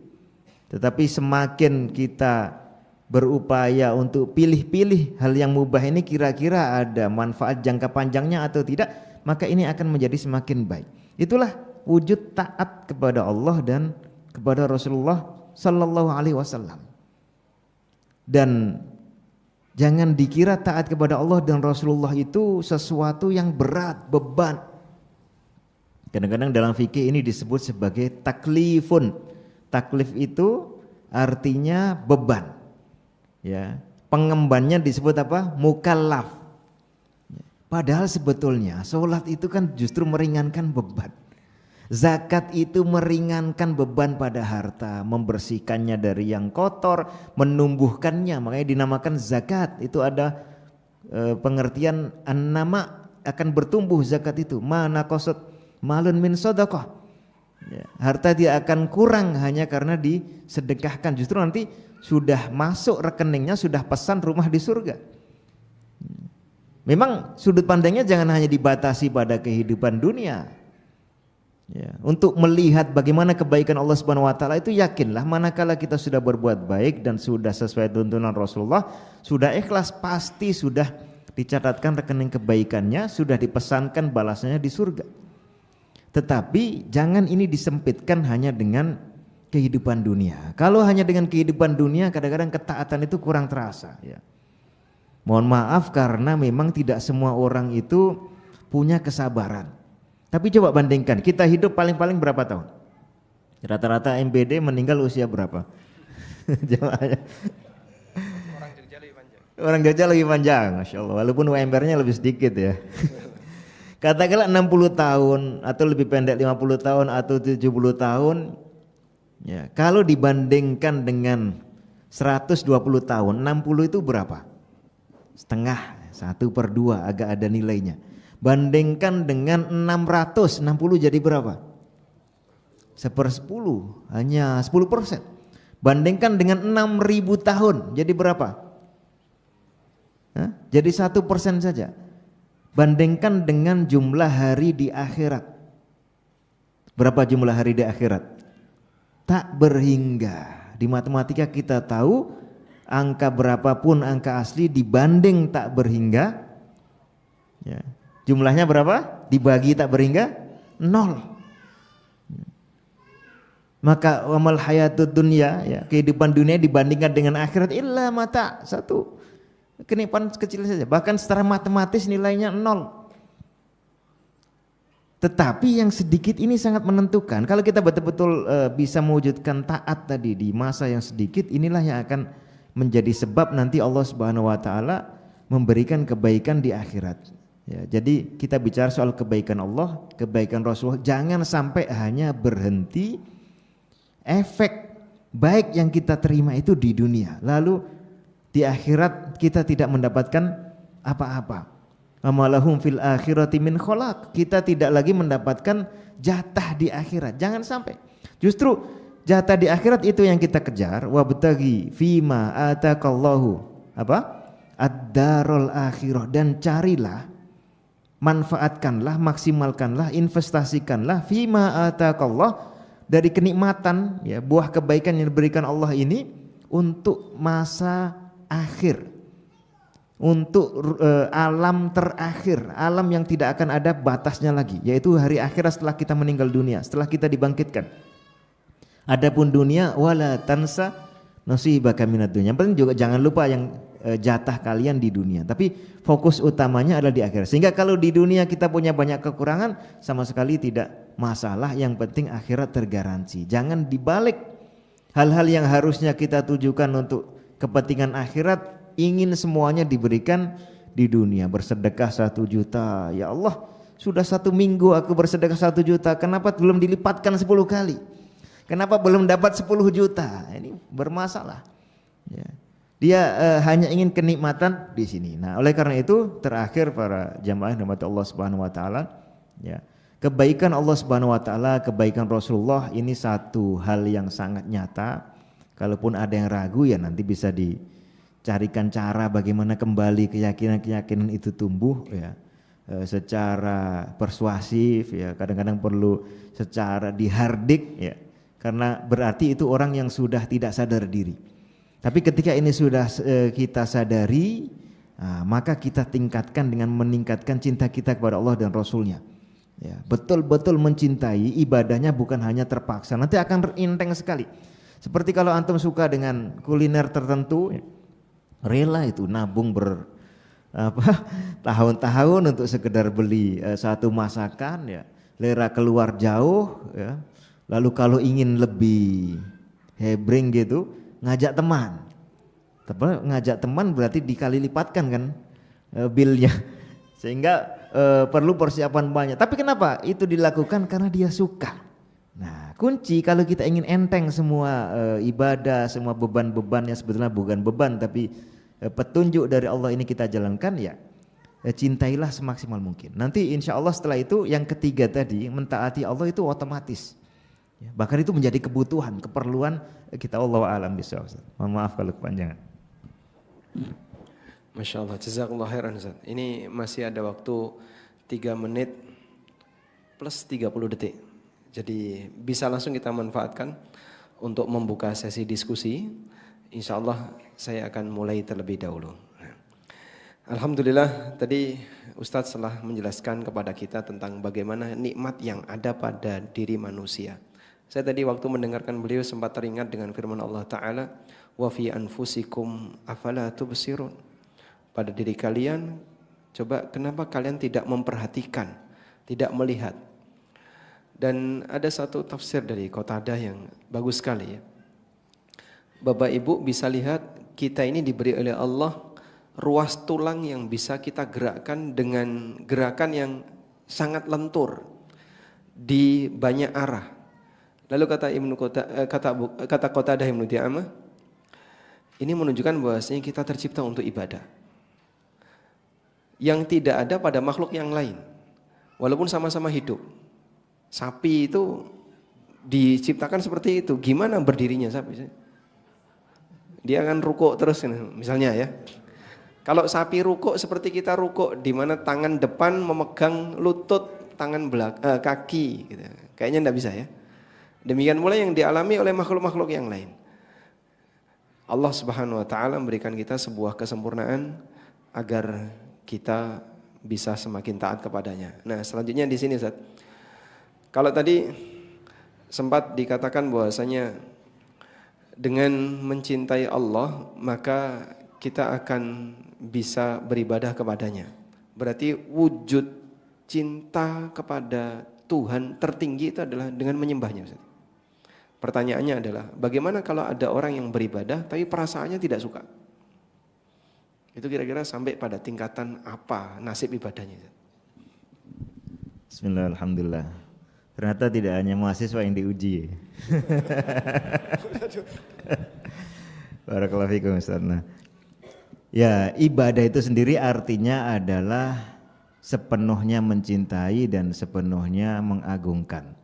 Tetapi semakin kita berupaya untuk pilih-pilih hal yang mubah ini kira-kira ada manfaat jangka panjangnya atau tidak, maka ini akan menjadi semakin baik. Itulah wujud taat kepada Allah dan kepada Rasulullah Sallallahu Alaihi Wasallam. Dan jangan dikira taat kepada Allah dan Rasulullah itu sesuatu yang berat, beban. Kadang-kadang dalam fikih ini disebut sebagai taklifun. Taklif itu artinya beban. Ya, pengembannya disebut apa? Mukallaf. Padahal sebetulnya sholat itu kan justru meringankan beban. Zakat itu meringankan beban pada harta, membersihkannya dari yang kotor, menumbuhkannya, makanya dinamakan zakat. Itu ada pengertian an-nama, akan bertumbuh zakat itu. Ma naqasat malun min shadaqah. Ya, harta dia akan kurang hanya karena disedekahkan. Justru nanti sudah masuk rekeningnya, sudah pesan rumah di surga. Memang sudut pandangnya jangan hanya dibatasi pada kehidupan dunia. Ya, untuk melihat bagaimana kebaikan Allah Subhanahu wa taala itu yakinlah manakala kita sudah berbuat baik dan sudah sesuai tuntunan Rasulullah, sudah ikhlas pasti sudah dicatatkan rekening kebaikannya, sudah dipesankan balasannya di surga. Tetapi jangan ini disempitkan hanya dengan kehidupan dunia. Kalau hanya dengan kehidupan dunia kadang-kadang ketaatan itu kurang terasa ya. Mohon maaf karena memang tidak semua orang itu punya kesabaran. Tapi coba bandingkan, kita hidup paling-paling berapa tahun? Rata-rata MPD meninggal usia berapa? Orang Jogja lebih panjang. Orang Jogja lebih panjang, Masya Allah. Walaupun UMR-nya lebih sedikit ya. Katakanlah 60 tahun atau lebih pendek 50 tahun atau 70 tahun. Ya, kalau dibandingkan dengan 120 tahun, 60 itu berapa? Setengah, 1/2 agak ada nilainya. Bandingkan dengan 600, 60 jadi berapa? 1/10, hanya 10%. Bandingkan dengan 6.000 tahun, jadi berapa? Hah? Jadi 1% saja. Bandingkan dengan jumlah hari di akhirat. Berapa jumlah hari di akhirat? Tak berhingga. Di matematika kita tahu angka berapapun angka asli dibanding tak berhingga, ya, jumlahnya berapa? Dibagi tak berhingga 0. Maka wamal hayatud dunya, ya, kehidupan dunia dibandingkan dengan akhirat illa mata, satu kenikmatan kecil saja. Bahkan secara matematis nilainya 0. Tetapi yang sedikit ini sangat menentukan. Kalau kita betul-betul bisa mewujudkan taat tadi di masa yang sedikit, inilah yang akan menjadi sebab nanti Allah Subhanahu wa taala memberikan kebaikan di akhirat. Ya, jadi kita bicara soal kebaikan Allah, kebaikan Rasulullah, jangan sampai hanya berhenti efek baik yang kita terima itu di dunia, lalu di akhirat kita tidak mendapatkan apa-apa. Amalahum fil akhirati min khalaq. Kita tidak lagi mendapatkan jatah di akhirat. Jangan sampai. Justru jatah di akhirat itu yang kita kejar. Wabtaghi fima atakallahu apa? Ad-darul akhirah. Dan carilah, manfaatkanlah, maksimalkanlah, investasikanlah fima atakallah, dari kenikmatan, ya, buah kebaikan yang diberikan Allah ini untuk masa akhir. Untuk alam terakhir, alam yang tidak akan ada batasnya lagi, yaitu hari akhirat setelah kita meninggal dunia, setelah kita dibangkitkan. Adapun dunia wala tansa nasibaka minad dunya. Yang penting juga jangan lupa yang jatah kalian di dunia, tapi fokus utamanya adalah di akhirat. Sehingga kalau di dunia kita punya banyak kekurangan, sama sekali tidak masalah, yang penting akhirat tergaransi. Jangan dibalik hal-hal yang harusnya kita tujukan untuk kepentingan akhirat, ingin semuanya diberikan di dunia. Bersedekah 1 juta, ya Allah, sudah 1 minggu aku bersedekah 1 juta, kenapa belum dilipatkan 10 kali? Kenapa belum dapat 10 juta? Ini bermasalah. Ya. Dia hanya ingin kenikmatan di sini. Nah, oleh karena itu terakhir para jamaah rahmat Allah Subhanahu wa taala, ya. Kebaikan Allah Subhanahu wa taala, kebaikan Rasulullah ini satu hal yang sangat nyata. Kalaupun ada yang ragu ya nanti bisa dicarikan cara bagaimana kembali keyakinan-keyakinan itu tumbuh ya. Secara persuasif ya, kadang-kadang perlu secara dihardik ya. Karena berarti itu orang yang sudah tidak sadar diri. Tapi ketika ini sudah kita sadari, maka kita tingkatkan dengan meningkatkan cinta kita kepada Allah dan Rasulnya. Ya, betul-betul mencintai, ibadahnya bukan hanya terpaksa, nanti akan enteng sekali. Seperti kalau antum suka dengan kuliner tertentu, ya, rela itu nabung tahun-tahun untuk sekedar beli satu masakan, ya, rela keluar jauh, ya. Lalu kalau ingin lebih hebring gitu, ngajak teman. Ngajak teman berarti dikali lipatkan kan bilnya, sehingga perlu persiapan banyak. Tapi kenapa itu dilakukan? Karena dia suka. Nah, kunci kalau kita ingin enteng semua ibadah, semua beban-beban yang sebetulnya bukan beban tapi petunjuk dari Allah ini kita jalankan, ya cintailah semaksimal mungkin. Nanti insya Allah setelah itu yang ketiga tadi, mentaati Allah itu otomatis. Ya, bahkan itu menjadi kebutuhan, keperluan kita. Allah a'lam bishawab. Mohon maaf kalau kepanjangan. Masya Allah, jazakallah khairan Ustaz. Ini masih ada waktu 3 menit plus 30 detik. Jadi bisa langsung kita manfaatkan untuk membuka sesi diskusi. Insya Allah saya akan mulai terlebih dahulu. Alhamdulillah tadi Ustadz telah menjelaskan kepada kita tentang bagaimana nikmat yang ada pada diri manusia. Saya tadi waktu mendengarkan beliau sempat teringat dengan firman Allah Ta'ala, wa fi anfusikum afala tubsirun. Pada diri kalian, coba kenapa kalian tidak memperhatikan, tidak melihat. Dan ada satu tafsir dari Qatadah yang bagus sekali ya. Bapak Ibu bisa lihat kita ini diberi oleh Allah ruas tulang yang bisa kita gerakkan dengan gerakan yang sangat lentur di banyak arah. Lalu kata Qatadah Ibnu Di'amah, ini menunjukkan bahwasanya kita tercipta untuk ibadah yang tidak ada pada makhluk yang lain, walaupun sama-sama hidup. Sapi itu diciptakan seperti itu. Gimana berdirinya sapi? Dia akan rukuk terus, misalnya ya. Kalau sapi rukuk seperti kita rukuk, di mana tangan depan memegang lutut, tangan kaki, gitu. Kayaknya tidak bisa ya. Demikian pula yang dialami oleh makhluk-makhluk yang lain. Allah Subhanahu Wa Taala memberikan kita sebuah kesempurnaan agar kita bisa semakin taat kepadanya. Nah, selanjutnya di sini Ustaz. Kalau tadi sempat dikatakan bahwasanya dengan mencintai Allah maka kita akan bisa beribadah kepadanya. Berarti wujud cinta kepada Tuhan tertinggi itu adalah dengan menyembahnya Ustaz. Pertanyaannya adalah bagaimana kalau ada orang yang beribadah tapi perasaannya tidak suka? Itu kira-kira sampai pada tingkatan apa nasib ibadahnya? Bismillah, alhamdulillah. Ternyata tidak hanya mahasiswa yang diuji. Barakallahu fikum Ustaz. Nah, ya ibadah itu sendiri artinya adalah sepenuhnya mencintai dan sepenuhnya mengagungkan,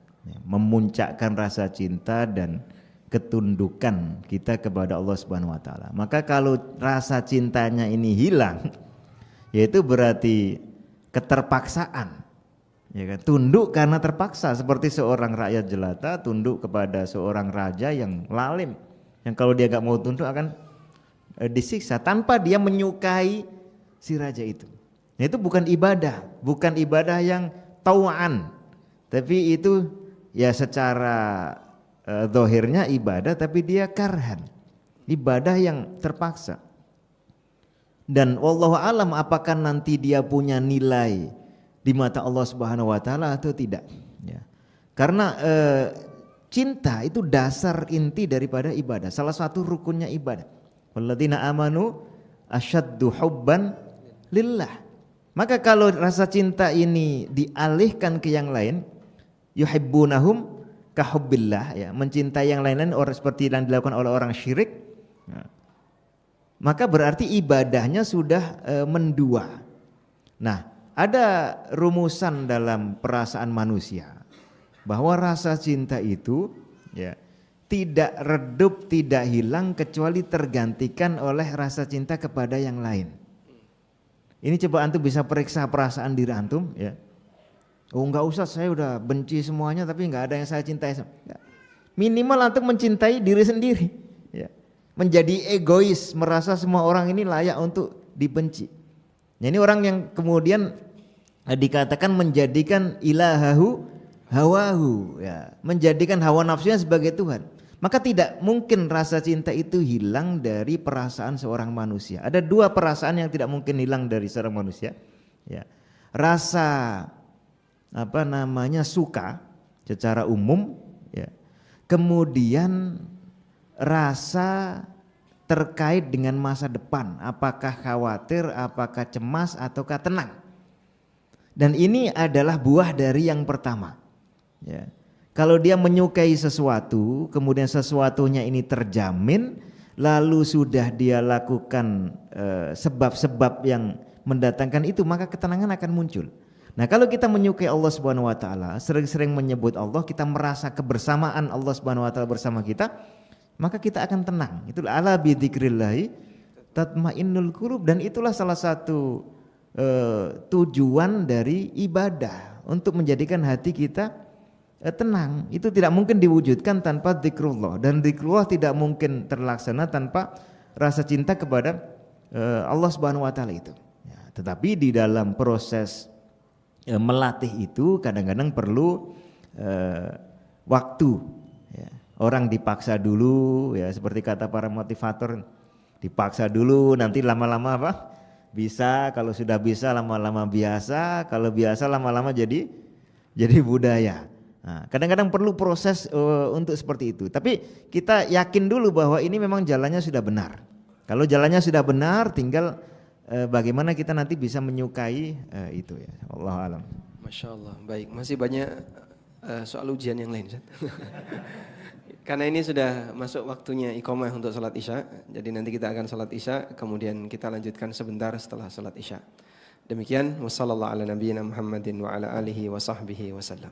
memuncakkan rasa cinta dan ketundukan kita kepada Allah Subhanahu wa taala. Maka kalau rasa cintanya ini hilang, yaitu berarti keterpaksaan. Ya kan? Tunduk karena terpaksa, seperti seorang rakyat jelata tunduk kepada seorang raja yang lalim, yang kalau dia enggak mau tunduk akan disiksa tanpa dia menyukai si raja itu. Nah, itu bukan ibadah yang tau'an. Tapi itu ya secara zahirnya ibadah tapi dia karhan, ibadah yang terpaksa. Dan wallahu alam apakah nanti dia punya nilai di mata Allah Subhanahu wa taala atau tidak ya. Karena cinta itu dasar inti daripada ibadah, salah satu rukunnya ibadah. Walladzina amanu asyaddu hubban lillah. Maka kalau rasa cinta ini dialihkan ke yang lain, yuhibbunahum kahubbillah ya, mencintai yang lain-lain orang seperti yang dilakukan oleh orang syirik. Nah, maka berarti ibadahnya sudah mendua. Nah, ada rumusan dalam perasaan manusia bahwa rasa cinta itu ya tidak redup, tidak hilang kecuali tergantikan oleh rasa cinta kepada yang lain. Ini coba antum bisa periksa perasaan diri antum ya. Oh enggak usah, saya udah benci semuanya tapi enggak ada yang saya cintai. Minimal antum mencintai diri sendiri ya. Menjadi egois, merasa semua orang ini layak untuk dibenci. Nah, ini orang yang kemudian dikatakan menjadikan ilahahu hawahu ya, menjadikan hawa nafsunya sebagai Tuhan. Maka tidak mungkin rasa cinta itu hilang dari perasaan seorang manusia. Ada dua perasaan yang tidak mungkin hilang dari seorang manusia ya. Rasa suka secara umum ya. Kemudian rasa terkait dengan masa depan, apakah khawatir, apakah cemas, ataukah tenang. Dan ini adalah buah dari yang pertama ya. Kalau dia menyukai sesuatu, kemudian sesuatunya ini terjamin, lalu sudah dia lakukan sebab-sebab yang mendatangkan itu, maka ketenangan akan muncul. Nah, kalau kita menyukai Allah Subhanahu wa taala, sering-sering menyebut Allah, kita merasa kebersamaan Allah Subhanahu wa taala bersama kita, maka kita akan tenang. Itulah ala bi dzikrillah tatmainnul qulub, dan itulah salah satu tujuan dari ibadah, untuk menjadikan hati kita tenang. Itu tidak mungkin diwujudkan tanpa zikrullah, dan zikrullah tidak mungkin terlaksana tanpa rasa cinta kepada Allah Subhanahu wa taala itu. Ya, tetapi di dalam proses melatih itu kadang-kadang perlu waktu ya. Orang dipaksa dulu ya, seperti kata para motivator, dipaksa dulu, nanti lama-lama apa? Bisa, kalau sudah bisa lama-lama biasa, kalau biasa lama-lama jadi budaya. Nah, kadang-kadang perlu proses untuk seperti itu. Tapi kita yakin dulu bahwa ini memang jalannya sudah benar. Kalau jalannya sudah benar, tinggal bagaimana kita nanti bisa menyukai itu ya. Allah alam. Masya Allah. Baik, masih banyak soal ujian yang lain. Karena ini sudah masuk waktunya iqamah untuk salat isya. Jadi nanti kita akan salat isya, kemudian kita lanjutkan sebentar setelah salat isya. Demikian, wassallallahu ala nabiyyina Muhammadin wa ala alihi wa sahbihi wasallam.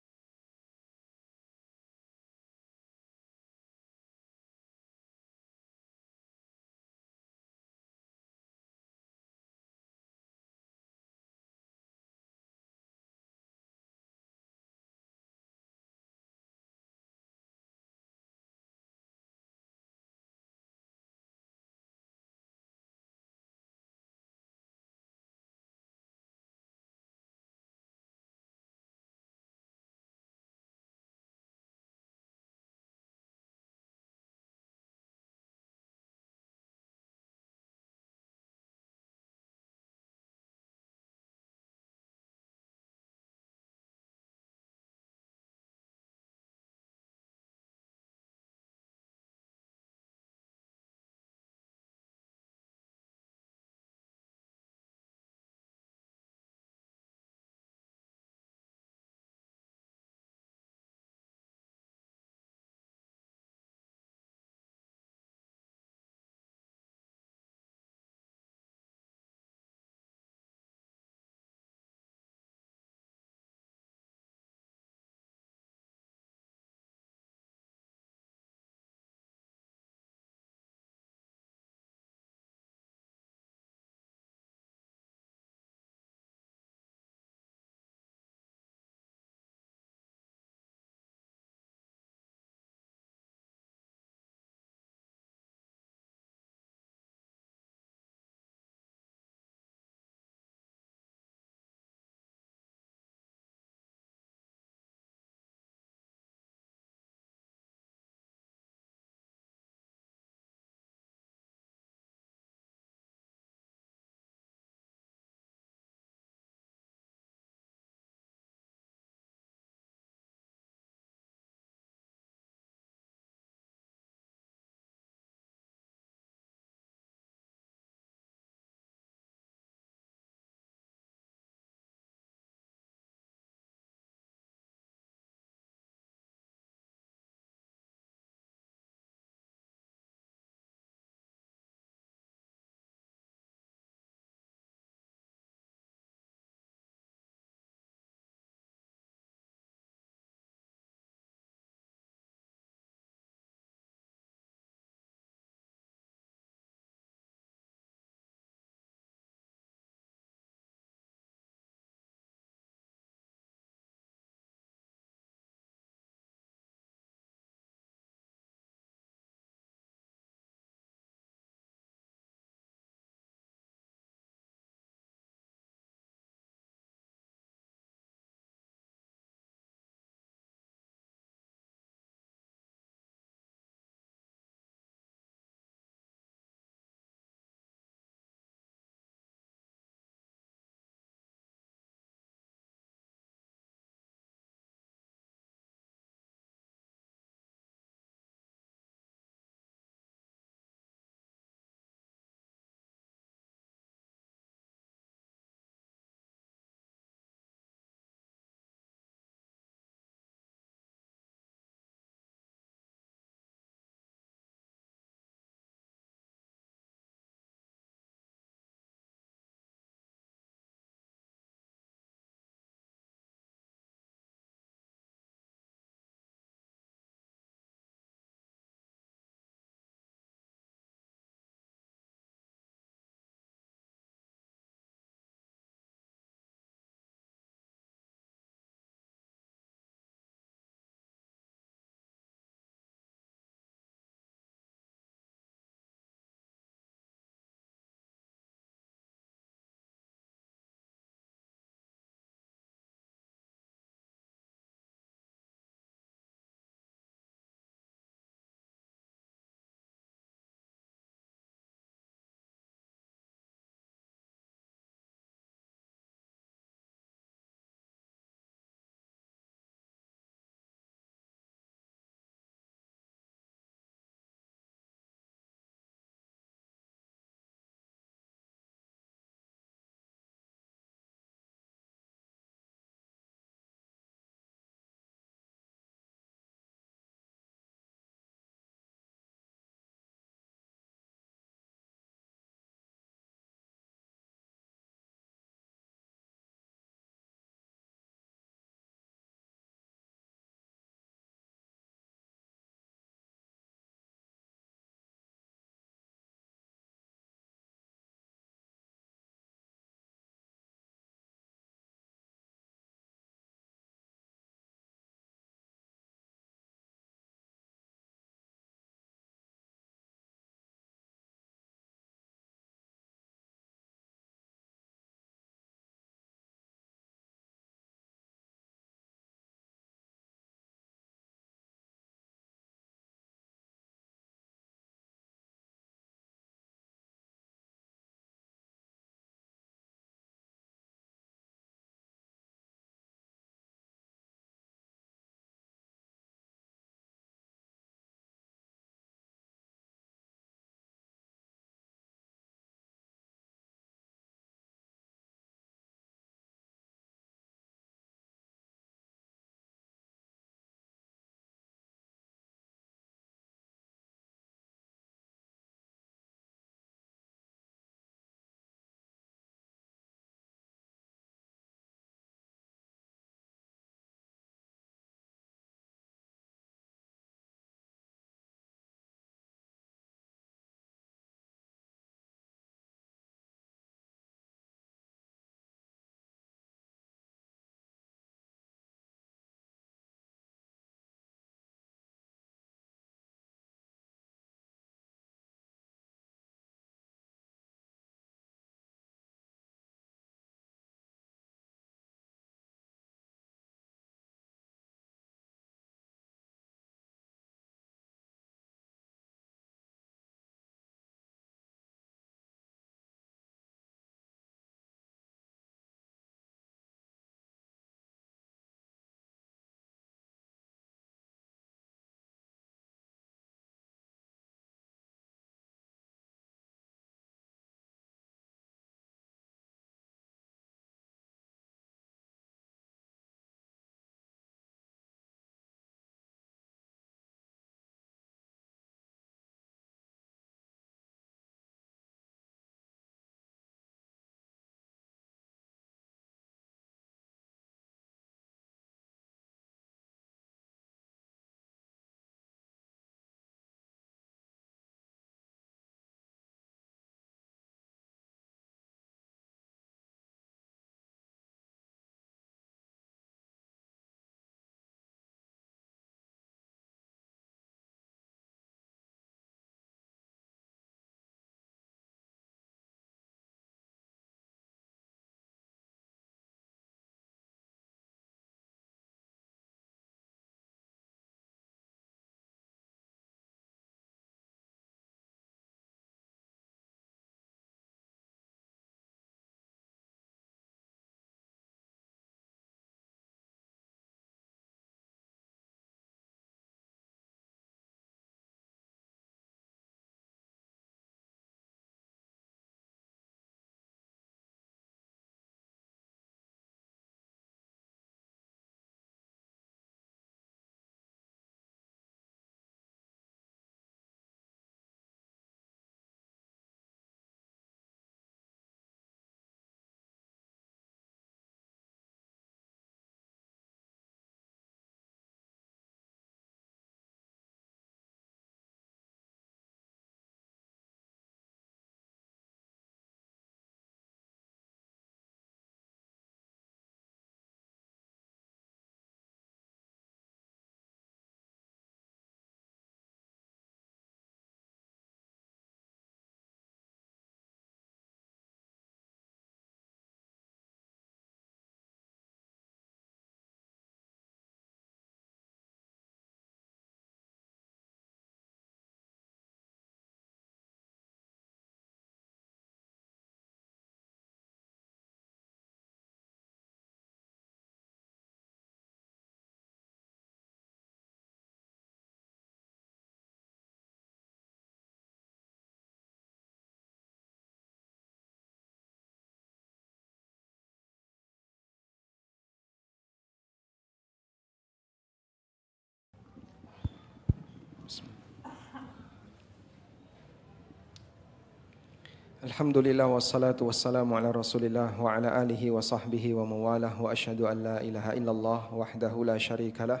Alhamdulillah wassalatu wassalamu ala Rasulillah wa ala alihi wa sahbihi wa mawalah wa asyhadu an la ilaha illallah wahdahu la syarikalah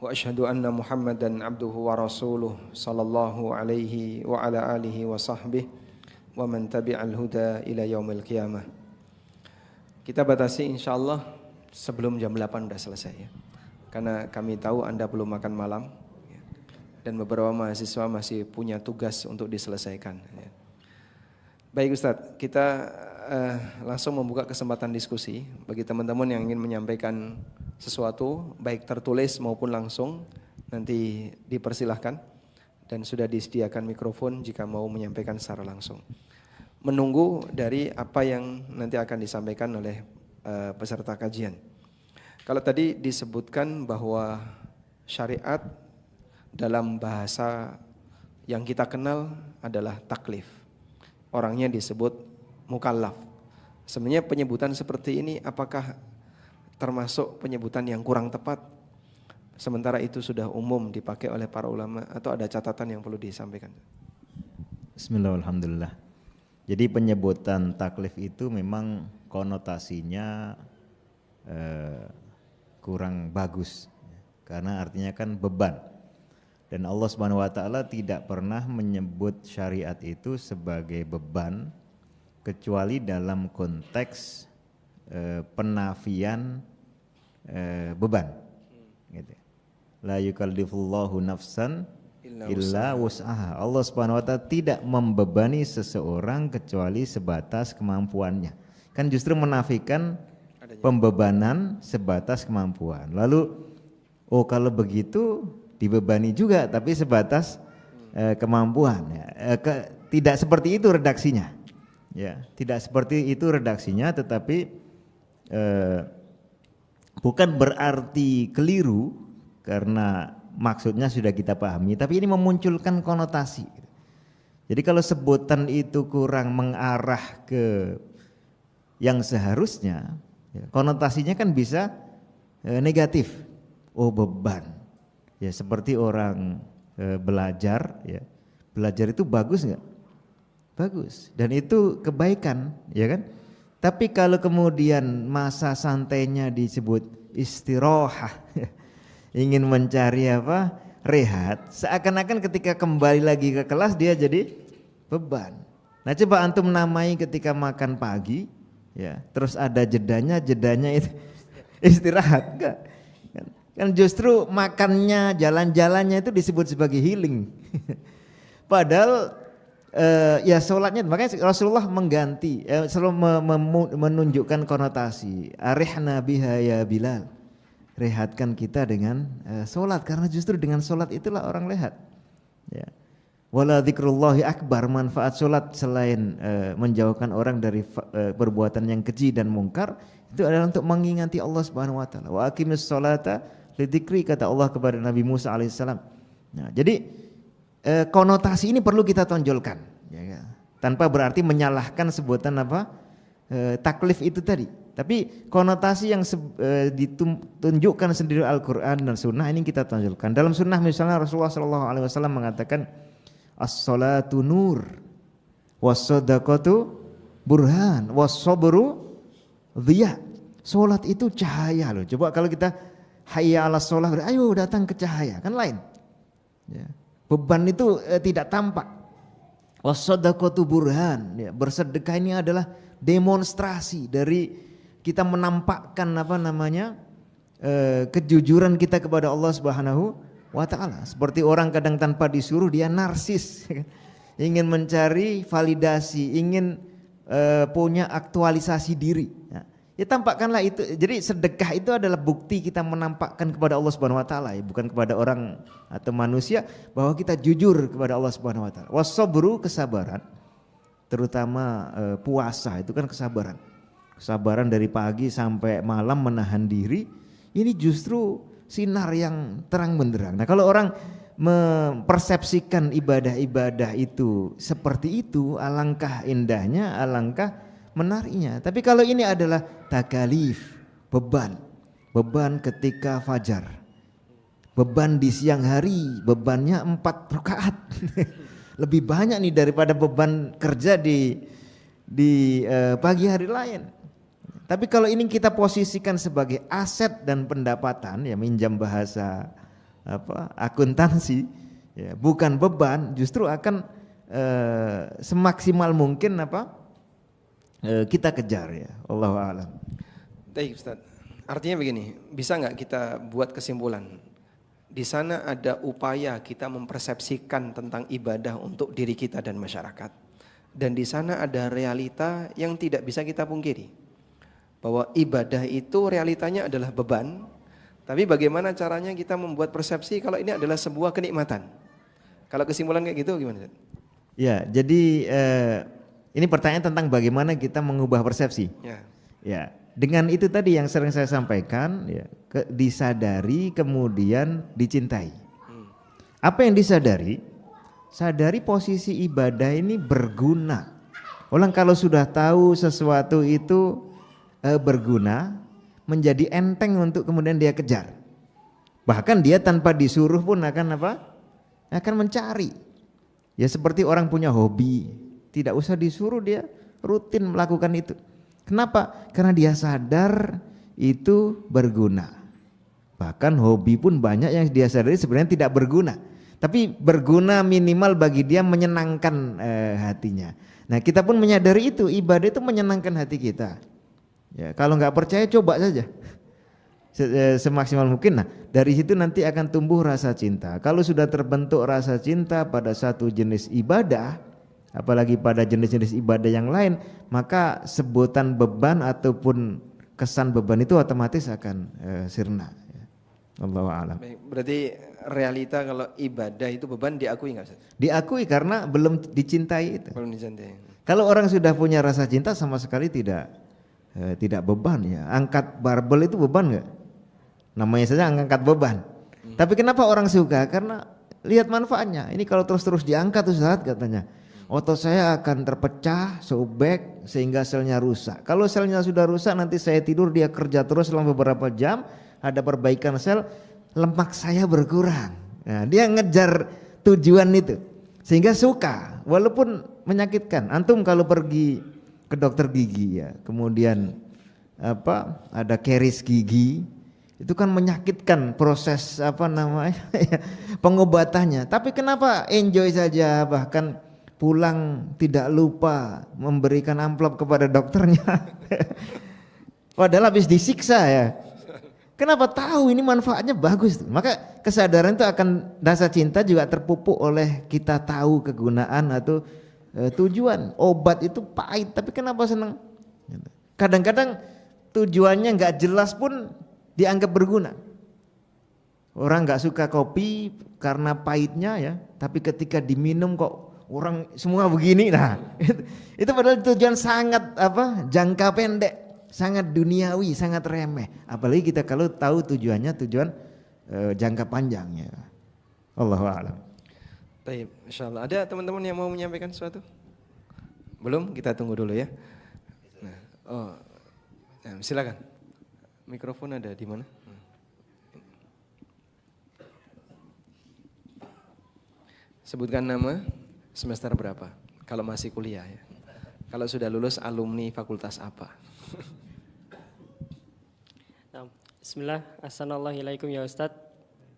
wa asyhadu anna Muhammadan abduhu wa rasuluh sallallahu alaihi wa ala alihi wa sahbihi wa man tabi'al huda ila yaumil qiyamah. Kita batasi insyaallah sebelum jam 8 sudah selesai ya. Karena kami tahu Anda belum makan malam ya. Dan beberapa mahasiswa masih punya tugas untuk diselesaikan ya. Baik Ustadz, kita langsung membuka kesempatan diskusi bagi teman-teman yang ingin menyampaikan sesuatu, baik tertulis maupun langsung, nanti dipersilahkan dan sudah disediakan mikrofon jika mau menyampaikan secara langsung. Menunggu dari apa yang nanti akan disampaikan oleh peserta kajian. Kalau tadi disebutkan bahwa syariat dalam bahasa yang kita kenal adalah taklif. Orangnya disebut mukallaf. Sebenarnya penyebutan seperti ini apakah termasuk penyebutan yang kurang tepat? Sementara itu sudah umum dipakai oleh para ulama atau ada catatan yang perlu disampaikan? Bismillah, alhamdulillah. Jadi penyebutan taklif itu memang konotasinya kurang bagus. Karena artinya kan beban. Dan Allah Subhanahu wa taala tidak pernah menyebut syariat itu sebagai beban kecuali dalam konteks penafian beban. Gitu. La yukallifullahu nafsan illa wus'aha. Allah Subhanahu wa taala tidak membebani seseorang kecuali sebatas kemampuannya. Kan justru menafikan pembebanan sebatas kemampuan. Lalu kalau begitu dibebani juga tapi sebatas kemampuan ya. Tidak seperti itu redaksinya ya, tidak seperti itu redaksinya, tetapi bukan berarti keliru karena maksudnya sudah kita pahami, tapi ini memunculkan konotasi. Jadi kalau sebutan itu kurang mengarah ke yang seharusnya ya, konotasinya kan bisa negatif. Beban ya, seperti orang belajar ya. Belajar itu bagus enggak? Bagus, dan itu kebaikan ya kan. Tapi kalau kemudian masa santainya disebut istirahah ya, ingin mencari apa? Rehat, seakan-akan ketika kembali lagi ke kelas dia jadi beban. Nah coba antum namai ketika makan pagi ya, terus ada jedanya itu istirahat enggak? Kan justru makannya, jalan-jalannya itu disebut sebagai healing. Padahal ya sholatnya, makanya Rasulullah mengganti, selalu menunjukkan konotasi. Arihna biha ya Bilal, rehatkan kita dengan sholat, karena justru dengan sholat itulah orang rehat. Ya. Wala dzikrullahi akbar, manfaat sholat selain menjauhkan orang dari perbuatan yang keji dan mungkar, itu adalah untuk mengingati Allah Subhanahu wa taala. Wa aqimis sholata lidzikri, kata Allah kepada Nabi Musa alaihissalam. Nah, jadi konotasi ini perlu kita tonjolkan ya, tanpa berarti menyalahkan sebutan apa taklif itu tadi. Tapi konotasi yang ditunjukkan sendiri Al-Quran dan Sunnah ini kita tonjolkan. Dalam Sunnah misalnya Rasulullah SAW mengatakan as-salatu nur, was-sadaqatu burhan, was-sabru dhiya. Salat itu cahaya loh. Coba kalau kita hayya 'alas shalah, ayo datang ke cahaya, kan lain. Ya. Beban itu tidak tampak. Was-sadaqatu burhan, ya, bersedekah ini adalah demonstrasi dari kita menampakkan kejujuran kita kepada Allah Subhanahu wa taala. Seperti orang kadang tanpa disuruh dia narsis, ingin mencari validasi, ingin punya aktualisasi diri. Ya tampakkanlah itu. Jadi sedekah itu adalah bukti kita menampakkan kepada Allah Subhanahu wa taala, ya, bukan kepada orang atau manusia, bahwa kita jujur kepada Allah Subhanahu wa taala. Was-sabru, kesabaran. Terutama puasa itu kan kesabaran. Kesabaran dari pagi sampai malam menahan diri, ini justru sinar yang terang benderang. Nah, kalau orang mempersepsikan ibadah-ibadah itu seperti itu, alangkah indahnya, alangkah menariknya. Tapi kalau ini adalah takalif, beban ketika fajar, beban di siang hari, bebannya 4 rakaat. lebih banyak nih daripada beban kerja di pagi hari lain. Tapi kalau ini kita posisikan sebagai aset dan pendapatan, ya minjam bahasa akuntansi, ya bukan beban, justru akan semaksimal mungkin kita kejar ya. Allahu a'lam. Baik Ustaz. Artinya begini, bisa nggak kita buat kesimpulan? Di sana ada upaya kita mempersepsikan tentang ibadah untuk diri kita dan masyarakat. Dan di sana ada realita yang tidak bisa kita pungkiri. Bahwa ibadah itu realitanya adalah beban. Tapi bagaimana caranya kita membuat persepsi kalau ini adalah sebuah kenikmatan? Kalau kesimpulan kayak gitu gimana? Ya, jadi ini pertanyaan tentang bagaimana kita mengubah persepsi. Ya. Dengan itu tadi yang sering saya sampaikan, ya, disadari kemudian dicintai. Apa yang disadari? Sadari posisi ibadah ini berguna. Orang kalau sudah tahu sesuatu itu berguna, menjadi enteng untuk kemudian dia kejar. Bahkan dia tanpa disuruh pun akan akan mencari. Ya seperti orang punya hobi, tidak usah disuruh dia rutin melakukan itu. Kenapa? Karena dia sadar itu berguna. Bahkan hobi pun banyak yang dia sadari sebenarnya tidak berguna, tapi berguna minimal bagi dia menyenangkan hatinya. Nah kita pun menyadari itu, ibadah itu menyenangkan hati kita. Ya, kalau nggak percaya coba saja semaksimal mungkin. Nah dari situ nanti akan tumbuh rasa cinta. Kalau sudah terbentuk rasa cinta pada satu jenis ibadah, apalagi pada jenis-jenis ibadah yang lain, maka sebutan beban ataupun kesan beban itu otomatis akan sirna. Allahu a'lam. Berarti realita kalau ibadah itu beban diakui nggak Ustaz? Diakui karena belum dicintai itu. Belum dicintai. Kalau orang sudah punya rasa cinta sama sekali tidak beban ya. Angkat barbel itu beban nggak? Namanya saja angkat beban. Tapi kenapa orang suka? Karena lihat manfaatnya. Ini kalau terus-terus diangkat Ustaz katanya, otot saya akan terpecah, sobek sehingga selnya rusak. Kalau selnya sudah rusak nanti saya tidur dia kerja terus selama beberapa jam, ada perbaikan sel, lemak saya berkurang. Nah, dia ngejar tujuan itu sehingga suka walaupun menyakitkan. Antum kalau pergi ke dokter gigi ya, kemudian ada karies gigi, itu kan menyakitkan proses pengobatannya. Tapi kenapa enjoy saja, bahkan pulang tidak lupa memberikan amplop kepada dokternya. Padahal habis disiksa ya. Kenapa? Tahu ini manfaatnya bagus. Maka kesadaran itu akan, rasa cinta juga terpupuk oleh kita tahu kegunaan atau tujuan. Obat itu pahit tapi kenapa senang? Kadang-kadang tujuannya nggak jelas pun dianggap berguna. Orang nggak suka kopi karena pahitnya ya, tapi ketika diminum kok orang semua begini. Nah itu padahal tujuan sangat jangka pendek, sangat duniawi, sangat remeh. Apalagi kita kalau tahu tujuannya tujuan jangka panjangnya. Allahu a'lam. Baik, insyaallah. Ada teman-teman yang mau menyampaikan sesuatu? Belum? Kita tunggu dulu ya. Nah, silakan. Mikrofon ada di mana? Sebutkan nama, semester berapa? Kalau masih kuliah ya. Kalau sudah lulus alumni fakultas apa? Bismillah, assalamualaikum ya Ustadz.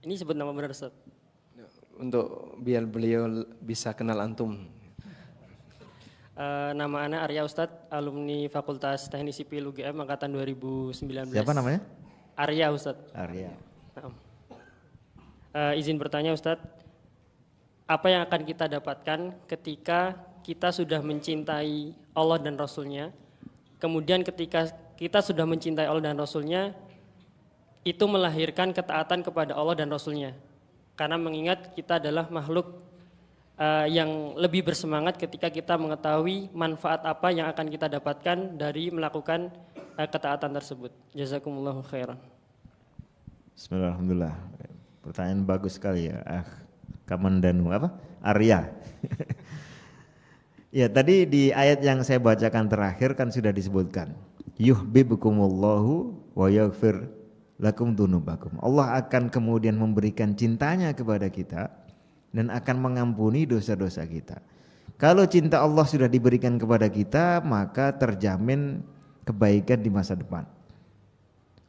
Ini sebut nama benar Ustadz? Untuk biar beliau bisa kenal antum. Nama anak Arya Ustadz, alumni Fakultas Teknik Sipil UGM angkatan 2019. Siapa namanya? Arya Ustadz. Arya. Izin bertanya Ustadz, apa yang akan kita dapatkan ketika kita sudah mencintai Allah dan Rasulnya, kemudian ketika kita sudah mencintai Allah dan Rasulnya, itu melahirkan ketaatan kepada Allah dan Rasulnya. Karena mengingat kita adalah makhluk yang lebih bersemangat ketika kita mengetahui manfaat apa yang akan kita dapatkan dari melakukan ketaatan tersebut. Jazakumullahu khairan. Bismillahirrahmanirrahim. Pertanyaan bagus sekali ya. Kamandanu Arya. Ya tadi di ayat yang saya bacakan terakhir kan sudah disebutkan. Yuhibbukumullahu wa yaghfir lakum dunubakum. Allah akan kemudian memberikan cintanya kepada kita dan akan mengampuni dosa-dosa kita. Kalau cinta Allah sudah diberikan kepada kita, maka terjamin kebaikan di masa depan.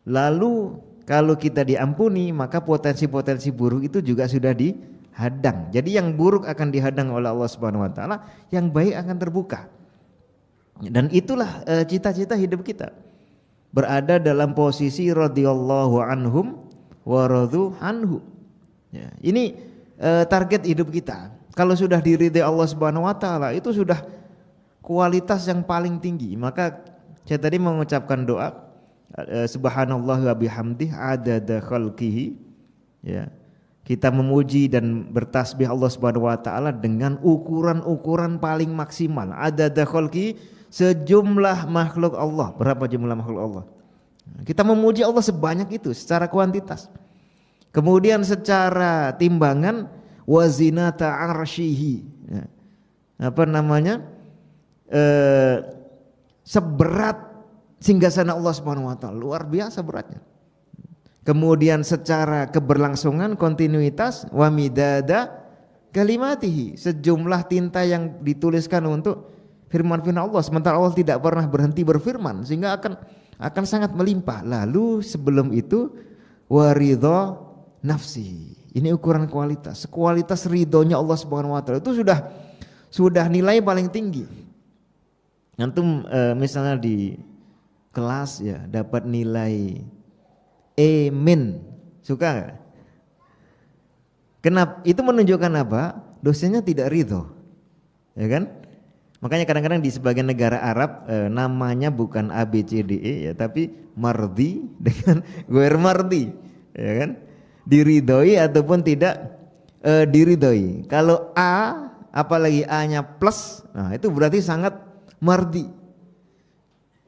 Lalu kalau kita diampuni, maka potensi-potensi buruk itu juga sudah dihadang. Jadi yang buruk akan dihadang oleh Allah Subhanahu wa taala, yang baik akan terbuka. Dan itulah cita-cita hidup kita. Berada dalam posisi radhiyallahu anhum wa radu anhu. Ya, ini target hidup kita. Kalau sudah diridhai Allah Subhanahu wa taala, itu sudah kualitas yang paling tinggi. Maka saya tadi mengucapkan doa subhanallah wa bihamdih adada khalqihi, ya. Kita memuji dan bertasbih Allah Subhanahu wa taala dengan ukuran-ukuran paling maksimal. Adada khalqihi, sejumlah makhluk Allah. Berapa jumlah makhluk Allah? Kita memuji Allah sebanyak itu secara kuantitas. Kemudian secara timbangan wazinata arsyihi, ya. Seberat singgasana Allah Subhanahu wa taala, luar biasa beratnya. Kemudian secara keberlangsungan kontinuitas wa midada kalimatihi, sejumlah tinta yang dituliskan untuk firman-firman Allah, sementara Allah tidak pernah berhenti berfirman sehingga akan sangat melimpah. Lalu sebelum itu waridho nafsi, ini ukuran kualitas ridhonya Allah Subhanahu wa taala itu sudah nilai paling tinggi. Antum misalnya di kelas ya dapat nilai E-, suka nggak? Kenapa? Itu menunjukkan apa? Dosennya tidak ridho, ya kan? Makanya kadang-kadang di sebagian negara Arab namanya bukan A, B, C, D, E ya, tapi mardi dengan guer mardi, ya kan? Diridhoi ataupun tidak diridhoi. Kalau A, apalagi A-nya plus, nah itu berarti sangat mardi.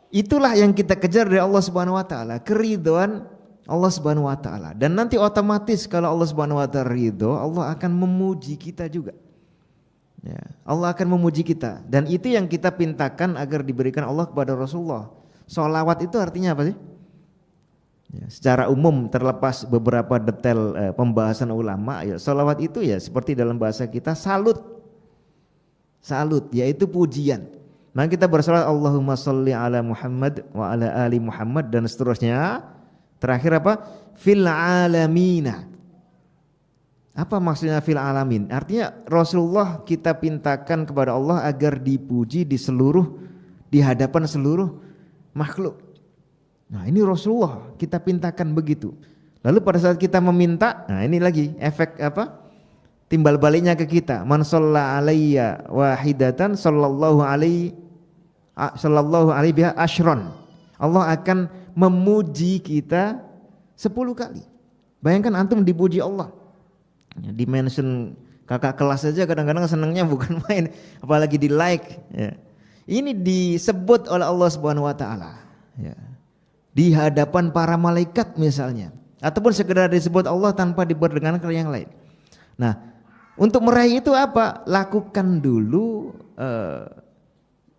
Itulah yang kita kejar dari Allah Subhanahu wa taala, keridhaan Allah Subhanahu wa taala. Dan nanti otomatis kalau Allah Subhanahu wa taala ridho, Allah akan memuji kita juga. Ya, Allah akan memuji kita, dan itu yang kita pintakan agar diberikan Allah kepada Rasulullah. Sholawat itu artinya apa sih? Ya, secara umum terlepas beberapa detail pembahasan ulama, ya sholawat itu ya seperti dalam bahasa kita salut, yaitu pujian. Maka kita bersolat Allahumma sholli ala Muhammad wa ala ali Muhammad dan seterusnya. Terakhir apa? Fil alamina. Apa maksudnya fil alamin? Artinya Rasulullah kita pintakan kepada Allah agar dipuji di hadapan seluruh makhluk. Nah, ini Rasulullah kita pintakan begitu. Lalu pada saat kita meminta, nah ini lagi efek apa? Timbal baliknya ke kita. Man shalla alayya wahidatan sallallahu alaihi biha asyron. Allah akan memuji kita 10 kali. Bayangkan antum dipuji Allah. Ya, di mention kakak kelas saja kadang-kadang senangnya bukan main, apalagi di like. Ya. Ini disebut oleh Allah Subhanahu wa taala. Ya. Di hadapan para malaikat misalnya, ataupun sekedar disebut Allah tanpa diperdengarkan ke yang lain. Nah, untuk meraih itu apa? Lakukan dulu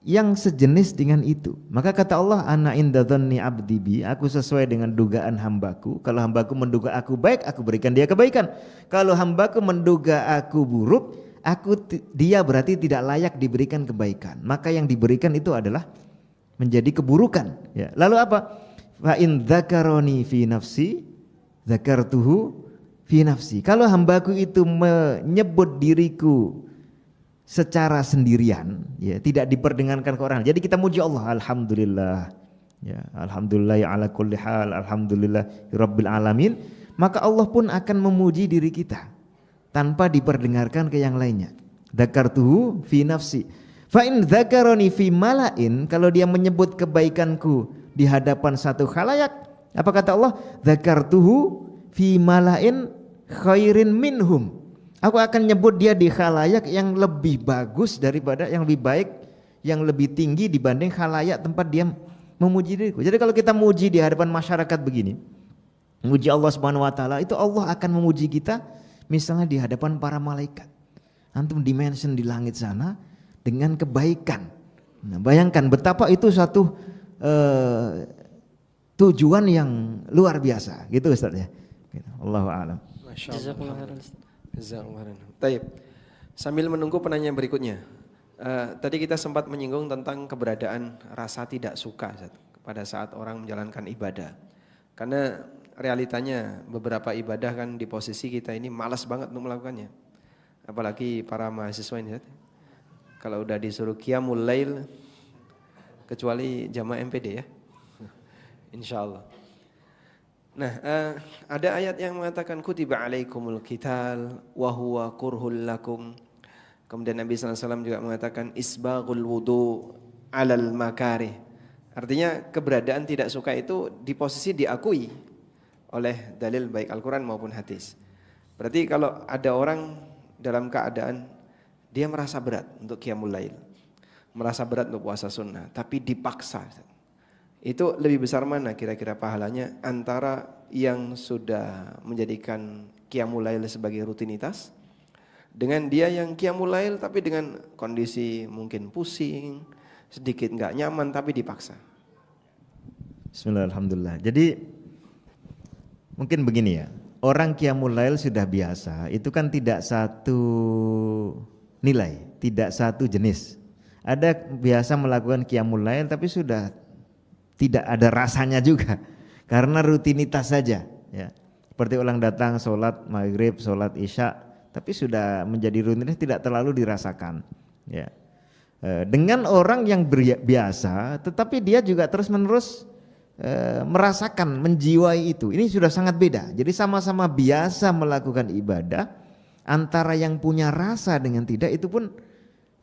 yang sejenis dengan itu. Maka kata Allah, ana inda dhanni abdi bi, aku sesuai dengan dugaan hambaku. Kalau hambaku menduga aku baik, aku berikan dia kebaikan. Kalau hambaku menduga aku buruk, dia berarti tidak layak diberikan kebaikan. Maka yang diberikan itu adalah menjadi keburukan. Ya. Lalu apa? Fa in dzakaroni fi nafsi, dzakartuhu fi nafsi. Kalau hambaku itu menyebut diriku secara sendirian, ya tidak diperdengarkan ke orang. Jadi kita muji Allah, alhamdulillah, ya alhamdulillah ya ala kulli hal, alhamdulillah rabbil alamin. Maka Allah pun akan memuji diri kita tanpa diperdengarkan ke yang lainnya. Dzakartuhu fi nafsi. Fa in dzakaroni fi malain, kalau dia menyebut kebaikanku di hadapan satu khalayak, apa kata Allah? Dzakartuhu fi malain khairin minhum. Aku akan nyebut dia di khalayak yang lebih bagus daripada, yang lebih baik, yang lebih tinggi dibanding khalayak tempat dia memuji diriku. Jadi kalau kita muji di hadapan masyarakat begini, muji Allah Subhanahu wa taala, itu Allah akan memuji kita misalnya di hadapan para malaikat. Antum dimension di langit sana dengan kebaikan. Nah, bayangkan betapa itu satu tujuan yang luar biasa, gitu Ustaz ya. Allahu a'lam. Masya Allah. Jazakumullah. Taib. Sambil menunggu penanya berikutnya. Tadi kita sempat menyinggung tentang keberadaan rasa tidak suka pada saat orang menjalankan ibadah. Karena realitanya beberapa ibadah kan di posisi kita ini malas banget untuk melakukannya. Apalagi para mahasiswa ini. Kalau udah disuruh qiyamul lail, kecuali jamaah MPD ya. Insyaallah. Nah, ada ayat yang mengatakan kutiba alaikumul qital wa huwa kurhul lakum. Kemudian Nabi SAW juga mengatakan isbaghul wudu alal makarih. Artinya keberadaan tidak suka itu di posisi diakui oleh dalil baik Al-Quran maupun hadis. Berarti kalau ada orang dalam keadaan dia merasa berat untuk qiyamul lail, merasa berat untuk puasa sunnah, tapi dipaksa, itu lebih besar mana kira-kira pahalanya antara yang sudah menjadikan qiyamul lail sebagai rutinitas dengan dia yang qiyamul lail tapi dengan kondisi mungkin pusing, sedikit enggak nyaman tapi dipaksa. Bismillahirrahmanirrahim. Alhamdulillah. Jadi mungkin begini ya, orang qiyamul lail sudah biasa, itu kan tidak satu nilai, tidak satu jenis. Ada biasa melakukan qiyamul lail tapi sudah tidak ada rasanya juga karena rutinitas saja ya. Seperti orang datang sholat maghrib, sholat isya, tapi sudah menjadi rutinitas tidak terlalu dirasakan ya. Dengan orang yang biasa tetapi dia juga terus menerus merasakan, menjiwai itu, ini sudah sangat beda. Jadi sama-sama biasa melakukan ibadah, antara yang punya rasa dengan tidak itu pun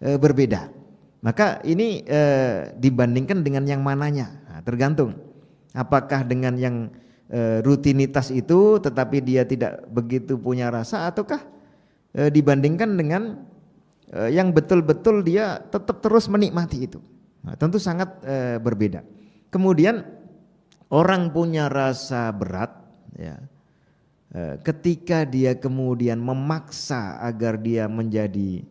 berbeda. Maka ini dibandingkan dengan yang mananya, nah, tergantung apakah dengan yang rutinitas itu tetapi dia tidak begitu punya rasa, ataukah dibandingkan dengan yang betul-betul dia tetap terus menikmati itu. Nah, tentu sangat berbeda. Kemudian orang punya rasa berat ya, ketika dia kemudian memaksa agar dia menjadi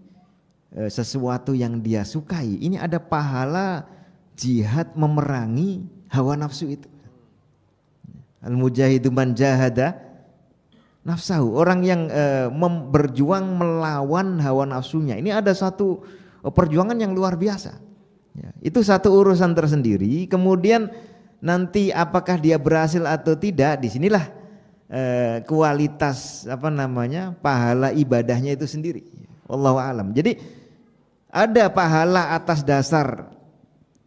sesuatu yang dia sukai, ini ada pahala jihad memerangi hawa nafsu itu. Al-mujahidu man jahada nafsahu, orang yang berjuang melawan hawa nafsunya. Ini ada satu perjuangan yang luar biasa ya, itu satu urusan tersendiri. Kemudian nanti apakah dia berhasil atau tidak, disinilah kualitas pahala ibadahnya itu sendiri. Wallahu a'lam. Jadi ada pahala atas dasar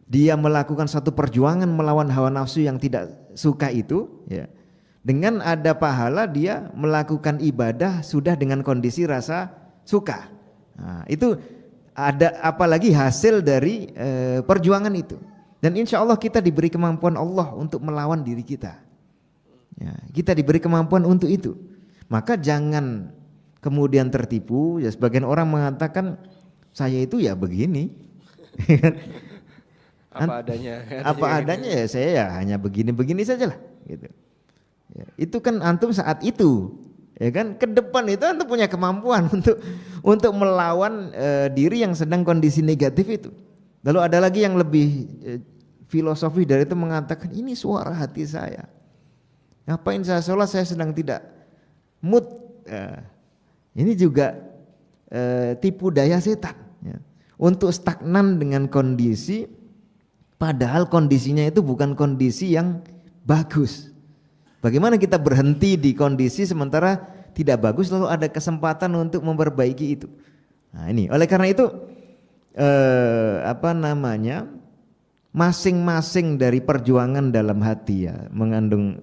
dia melakukan satu perjuangan melawan hawa nafsu yang tidak suka itu ya. Dengan ada pahala dia melakukan ibadah sudah dengan kondisi rasa suka. Nah, itu ada apalagi hasil dari perjuangan itu. Dan insya Allah kita diberi kemampuan Allah untuk melawan diri kita ya, kita diberi kemampuan untuk itu. Maka jangan kemudian tertipu ya, sebagian orang mengatakan saya itu ya begini apa adanya ya, saya ya hanya begini-begini saja lah gitu ya, itu kan antum saat itu ya kan, ke depan itu antum punya kemampuan untuk melawan diri yang sedang kondisi negatif itu. Lalu ada lagi yang lebih filosofi dari itu mengatakan ini suara hati saya, ngapain saya sholat, saya sedang tidak mood. Ini juga tipu daya setan ya, untuk stagnan dengan kondisi padahal kondisinya itu bukan kondisi yang bagus. Bagaimana kita berhenti di kondisi sementara tidak bagus lalu ada kesempatan untuk memperbaiki itu. Nah ini oleh karena itu masing-masing dari perjuangan dalam hati ya mengandung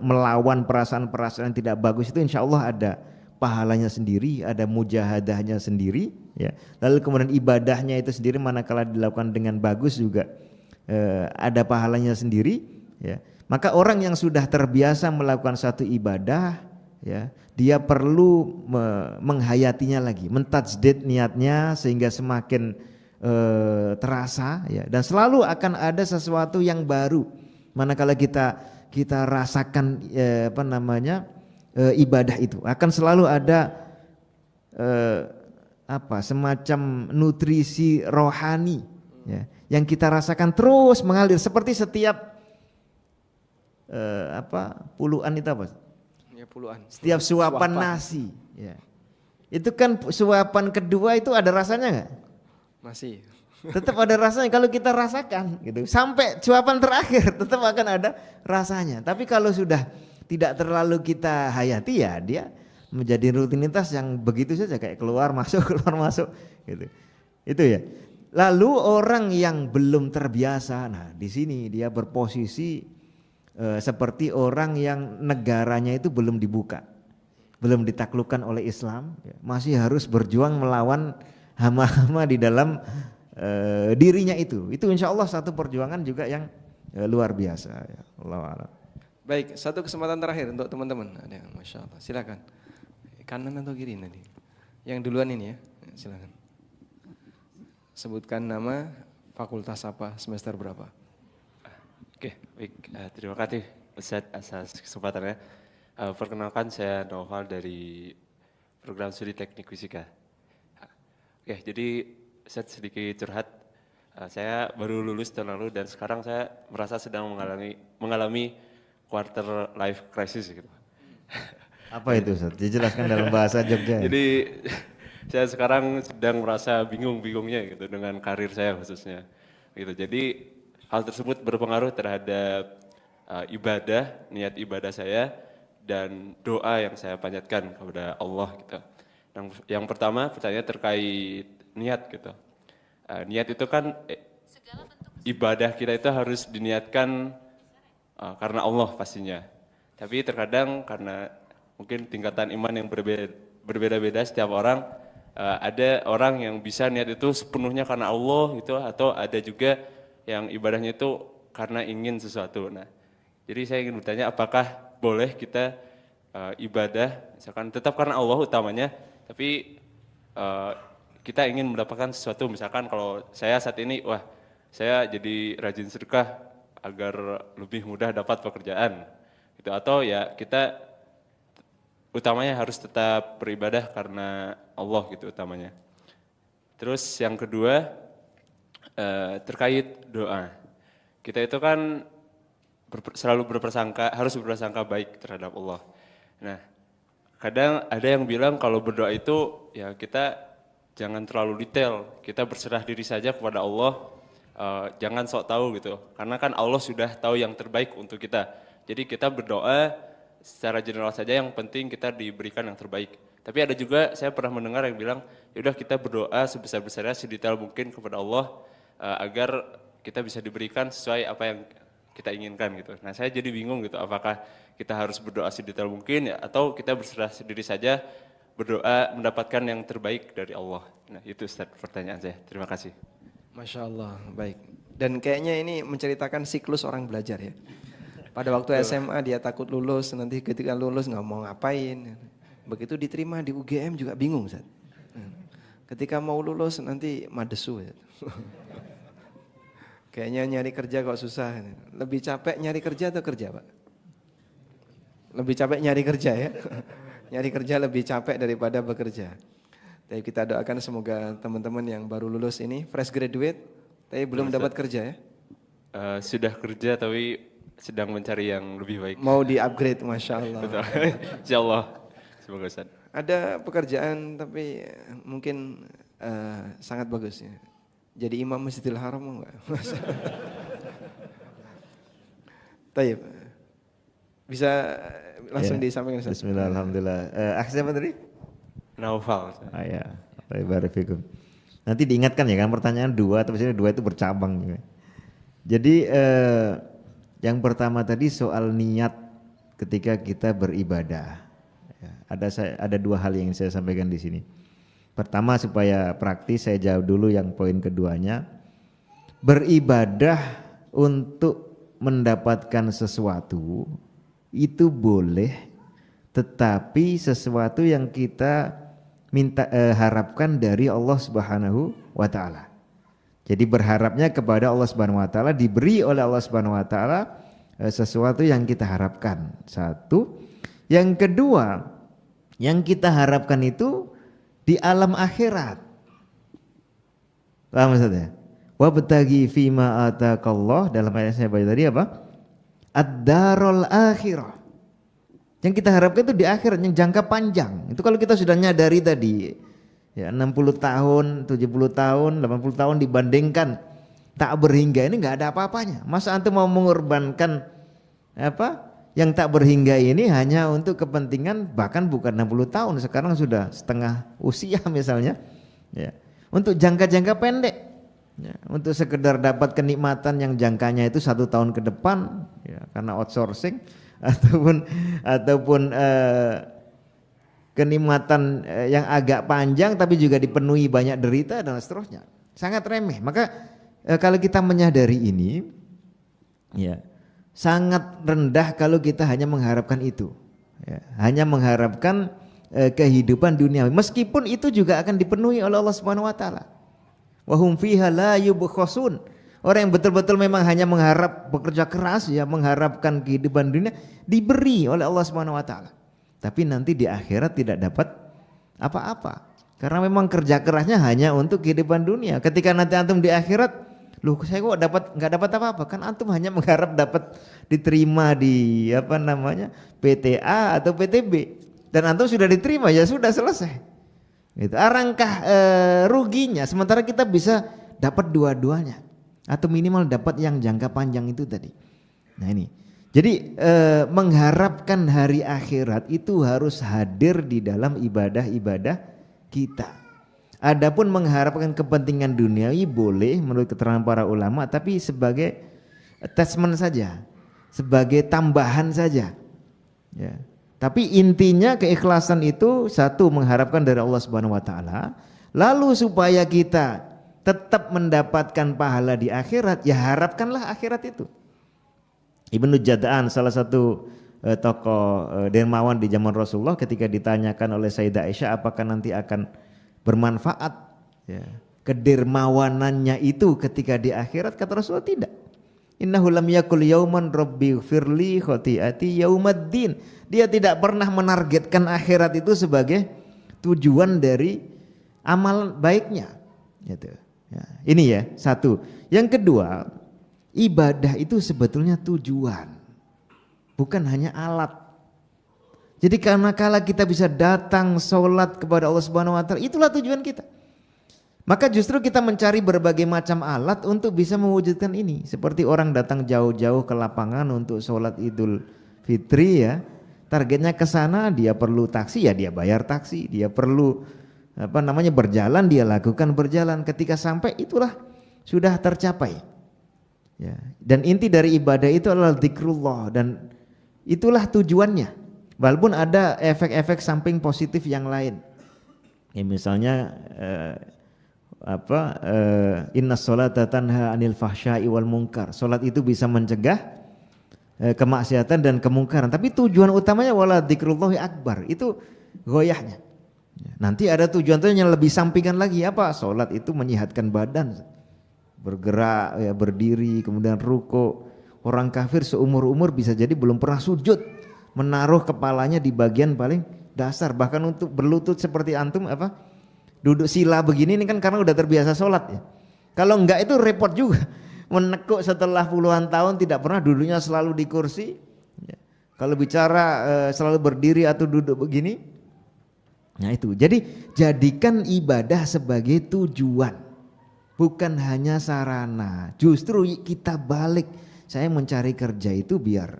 melawan perasaan-perasaan yang tidak bagus itu insya Allah ada pahalanya sendiri, ada mujahadahnya sendiri ya. Lalu kemudian ibadahnya itu sendiri manakala dilakukan dengan bagus juga ada pahalanya sendiri ya. Maka orang yang sudah terbiasa melakukan satu ibadah ya, dia perlu menghayatinya lagi, mentajdid niatnya sehingga semakin terasa ya, dan selalu akan ada sesuatu yang baru manakala kita rasakan ibadah itu akan selalu ada semacam nutrisi rohani ya, yang kita rasakan terus mengalir seperti setiap puluhan itu apa? Ya, puluhan. Setiap suapan nasi ya. Itu kan suapan kedua itu ada rasanya nggak? Masih. Tetap ada rasanya kalau kita rasakan gitu. Sampai suapan terakhir tetap akan ada rasanya. Tapi kalau sudah tidak terlalu kita hayati ya dia menjadi rutinitas yang begitu saja kayak keluar masuk gitu. Itu ya. Lalu orang yang belum terbiasa, nah di sini dia berposisi seperti orang yang negaranya itu belum dibuka, belum ditaklukkan oleh Islam, masih harus berjuang melawan hama-hama di dalam dirinya itu. Itu insya Allah satu perjuangan juga yang luar biasa. Ya Allah a'lam. Baik, satu kesempatan terakhir untuk teman-teman. Ada yang Masya Allah, silakan. Kanan atau kiri nanti? Yang duluan ini ya, silakan. Sebutkan nama, fakultas apa, semester berapa? Oke, baik. Terima kasih Ustadz atas kesempatannya. Perkenalkan saya Noval dari program studi teknik fisika. Oke, jadi Ustadz sedikit curhat. Saya baru lulus tahun lalu dan sekarang saya merasa sedang mengalami quarter life crisis gitu. Apa itu Ustaz? Dijelaskan dalam bahasa Jogja. Jadi saya sekarang sedang merasa bingung-bingungnya gitu dengan karir saya khususnya. Gitu. Jadi hal tersebut berpengaruh terhadap ibadah, niat ibadah saya dan doa yang saya panjatkan kepada Allah gitu. Yang pertama pertanyaan terkait niat gitu. Niat itu kan ibadah kita itu harus diniatkan karena Allah pastinya. Tapi terkadang karena mungkin tingkatan iman yang berbeda-beda setiap orang, ada orang yang bisa niat itu sepenuhnya karena Allah gitu, atau ada juga yang ibadahnya itu karena ingin sesuatu. Nah, jadi saya ingin bertanya apakah boleh kita ibadah misalkan tetap karena Allah utamanya, tapi kita ingin mendapatkan sesuatu, misalkan kalau saya saat ini, wah saya jadi rajin sedekah agar lebih mudah dapat pekerjaan gitu, atau ya kita utamanya harus tetap beribadah karena Allah gitu utamanya. Terus yang kedua terkait doa. Kita itu kan selalu harus berprasangka baik terhadap Allah. Nah, kadang ada yang bilang kalau berdoa itu ya kita jangan terlalu detail, kita berserah diri saja kepada Allah, jangan sok tahu gitu. Karena kan Allah sudah tahu yang terbaik untuk kita. Jadi kita berdoa secara general saja, yang penting kita diberikan yang terbaik. Tapi ada juga saya pernah mendengar yang bilang, yaudah kita berdoa sebesar-besarnya, sedetail mungkin kepada Allah agar kita bisa diberikan sesuai apa yang kita inginkan gitu. Nah saya jadi bingung gitu, apakah kita harus berdoa sedetail mungkin ya, atau kita berserah diri saja berdoa mendapatkan yang terbaik dari Allah. Nah itu Ustaz pertanyaan saya. Terima kasih. Masya Allah, baik. Dan kayaknya ini menceritakan siklus orang belajar ya. Pada waktu SMA dia takut lulus, nanti ketika lulus nggak mau ngapain. Begitu diterima di UGM juga bingung. Zat. Ketika mau lulus nanti madesu. Kayaknya nyari kerja kok susah. Lebih capek nyari kerja atau kerja Pak? Lebih capek nyari kerja ya. Nyari kerja lebih capek daripada bekerja. Tapi kita doakan semoga teman-teman yang baru lulus ini fresh graduate, tapi belum dapat kerja ya. Sudah kerja tapi sedang mencari yang lebih baik. Mau di-upgrade, Masya Allah. Betul. Insya Allah. Semoga Ustaz. Ada pekerjaan tapi mungkin sangat bagus ya. Jadi imam Masjidil Haram mau enggak? Tayyib. Bisa langsung disampaikan Ustaz. Bismillah, alhamdulillah. Aksi apa tadi? Naufal. Ya. Barakallahu. Nanti diingatkan ya kan pertanyaan dua, tapi sini dua itu bercabang juga. Jadi yang pertama tadi soal niat ketika kita beribadah. Ya, ada dua hal yang saya sampaikan di sini. Pertama supaya praktis saya jawab dulu yang poin keduanya. Beribadah untuk mendapatkan sesuatu itu boleh, tetapi sesuatu yang kita harapkan dari Allah Subhanahu wa taala. Jadi berharapnya kepada Allah Subhanahu wa taala, diberi oleh Allah Subhanahu wa taala sesuatu yang kita harapkan. Satu. Yang kedua, yang kita harapkan itu di alam akhirat. Paham maksudnya? Wabtaghi fima ataqallah, dalam ayat saya baca tadi apa? Ad-darul akhirah. Yang kita harapkan itu di akhirat yang jangka panjang. Itu kalau kita sudah nyadari tadi, ya 60 tahun, 70 tahun, 80 tahun dibandingkan tak berhingga ini nggak ada apa-apanya. Masa antum mau mengorbankan apa? Yang tak berhingga ini hanya untuk kepentingan bahkan bukan 60 tahun, sekarang sudah setengah usia misalnya. Ya. Untuk jangka-jangka pendek. Ya, untuk sekedar dapat kenikmatan yang jangkanya itu 1 tahun ke depan, ya, karena outsourcing ataupun kenikmatan yang agak panjang tapi juga dipenuhi banyak derita dan seterusnya, sangat remeh. Maka kalau kita menyadari ini, ya sangat rendah kalau kita hanya mengharapkan itu, ya, hanya mengharapkan kehidupan dunia, meskipun itu juga akan dipenuhi oleh Allah Subhanahu Wa Taala. Wahum fiha la yubkhasun. Orang yang betul-betul memang hanya mengharap bekerja keras, ya mengharapkan kehidupan dunia, diberi oleh Allah Subhanahu Wa Taala. Tapi nanti di akhirat tidak dapat apa-apa, karena memang kerja kerasnya hanya untuk kehidupan dunia. Ketika nanti antum di akhirat, loh saya kok nggak dapat apa-apa, kan antum hanya mengharap dapat diterima di apa namanya PTA atau PTB, dan antum sudah diterima, ya sudah selesai. Itu alangkah ruginya, sementara kita bisa dapat dua-duanya atau minimal dapat yang jangka panjang itu tadi. Nah ini, jadi mengharapkan hari akhirat itu harus hadir di dalam ibadah-ibadah kita. Adapun mengharapkan kepentingan duniawi boleh menurut keterangan para ulama, tapi sebagai attachment saja, sebagai tambahan saja. Ya. Tapi intinya keikhlasan itu satu, mengharapkan dari Allah Subhanahu Wa Taala, lalu supaya kita tetap mendapatkan pahala di akhirat, ya harapkanlah akhirat itu. Ibnu Jada'an, salah satu tokoh dermawan di zaman Rasulullah, ketika ditanyakan oleh Sayyidah Aisyah apakah nanti akan bermanfaat, ya, kedermawanannya itu ketika di akhirat, kata Rasulullah tidak. Innahu lam yakul yauman rabbi firli khotiati yaumaddin. Dia tidak pernah menargetkan akhirat itu sebagai tujuan dari amal baiknya, gitu. Ya, ini ya satu. Yang kedua, ibadah itu sebetulnya tujuan, bukan hanya alat. Jadi karena kala kita bisa datang sholat kepada Allah Subhanahu Wa Taala, itulah tujuan kita. Maka justru kita mencari berbagai macam alat untuk bisa mewujudkan ini. Seperti orang datang jauh-jauh ke lapangan untuk sholat Idul Fitri, ya, targetnya ke sana, dia perlu taksi, ya dia bayar taksi. Dia perlu berjalan, dia lakukan berjalan. Ketika sampai itulah sudah tercapai. Ya. Dan inti dari ibadah itu adalah zikrullah, dan itulah tujuannya. Walaupun ada efek-efek samping positif yang lain. Ya, misalnya inna sholata tanha anil fahsya'i wal munkar. Salat itu bisa mencegah kemaksiatan dan kemungkaran, tapi tujuan utamanya wala dzikrullahi akbar, itu goyahnya. Nanti ada tujuan yang lebih sampingan lagi, apa? Salat itu menyehatkan badan, bergerak, ya, berdiri, kemudian ruku. Orang kafir seumur-umur bisa jadi belum pernah sujud, menaruh kepalanya di bagian paling dasar, bahkan untuk berlutut seperti antum duduk sila begini ini kan karena udah terbiasa sholat, ya. Kalau enggak itu repot juga, menekuk setelah puluhan tahun tidak pernah, duduknya selalu di kursi, ya. Kalau bicara selalu berdiri atau duduk begini. Nah itu, jadi jadikan ibadah sebagai tujuan, bukan hanya sarana. Justru kita balik, saya mencari kerja itu biar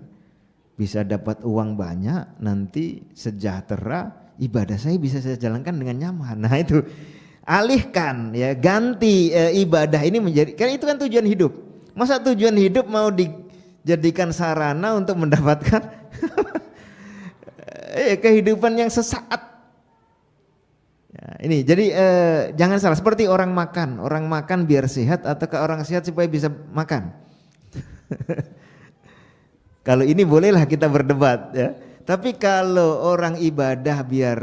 bisa dapat uang banyak, nanti sejahtera, ibadah saya bisa saya jalankan dengan nyaman. Nah itu, alihkan, ya, ganti ibadah ini menjadi, kan itu kan tujuan hidup. Masa tujuan hidup mau dijadikan sarana untuk mendapatkan kehidupan yang sesaat. Ya, ini jadi jangan salah, seperti orang makan biar sehat ataukah orang sehat supaya bisa makan. Kalau ini bolehlah kita berdebat, ya. Tapi kalau orang ibadah biar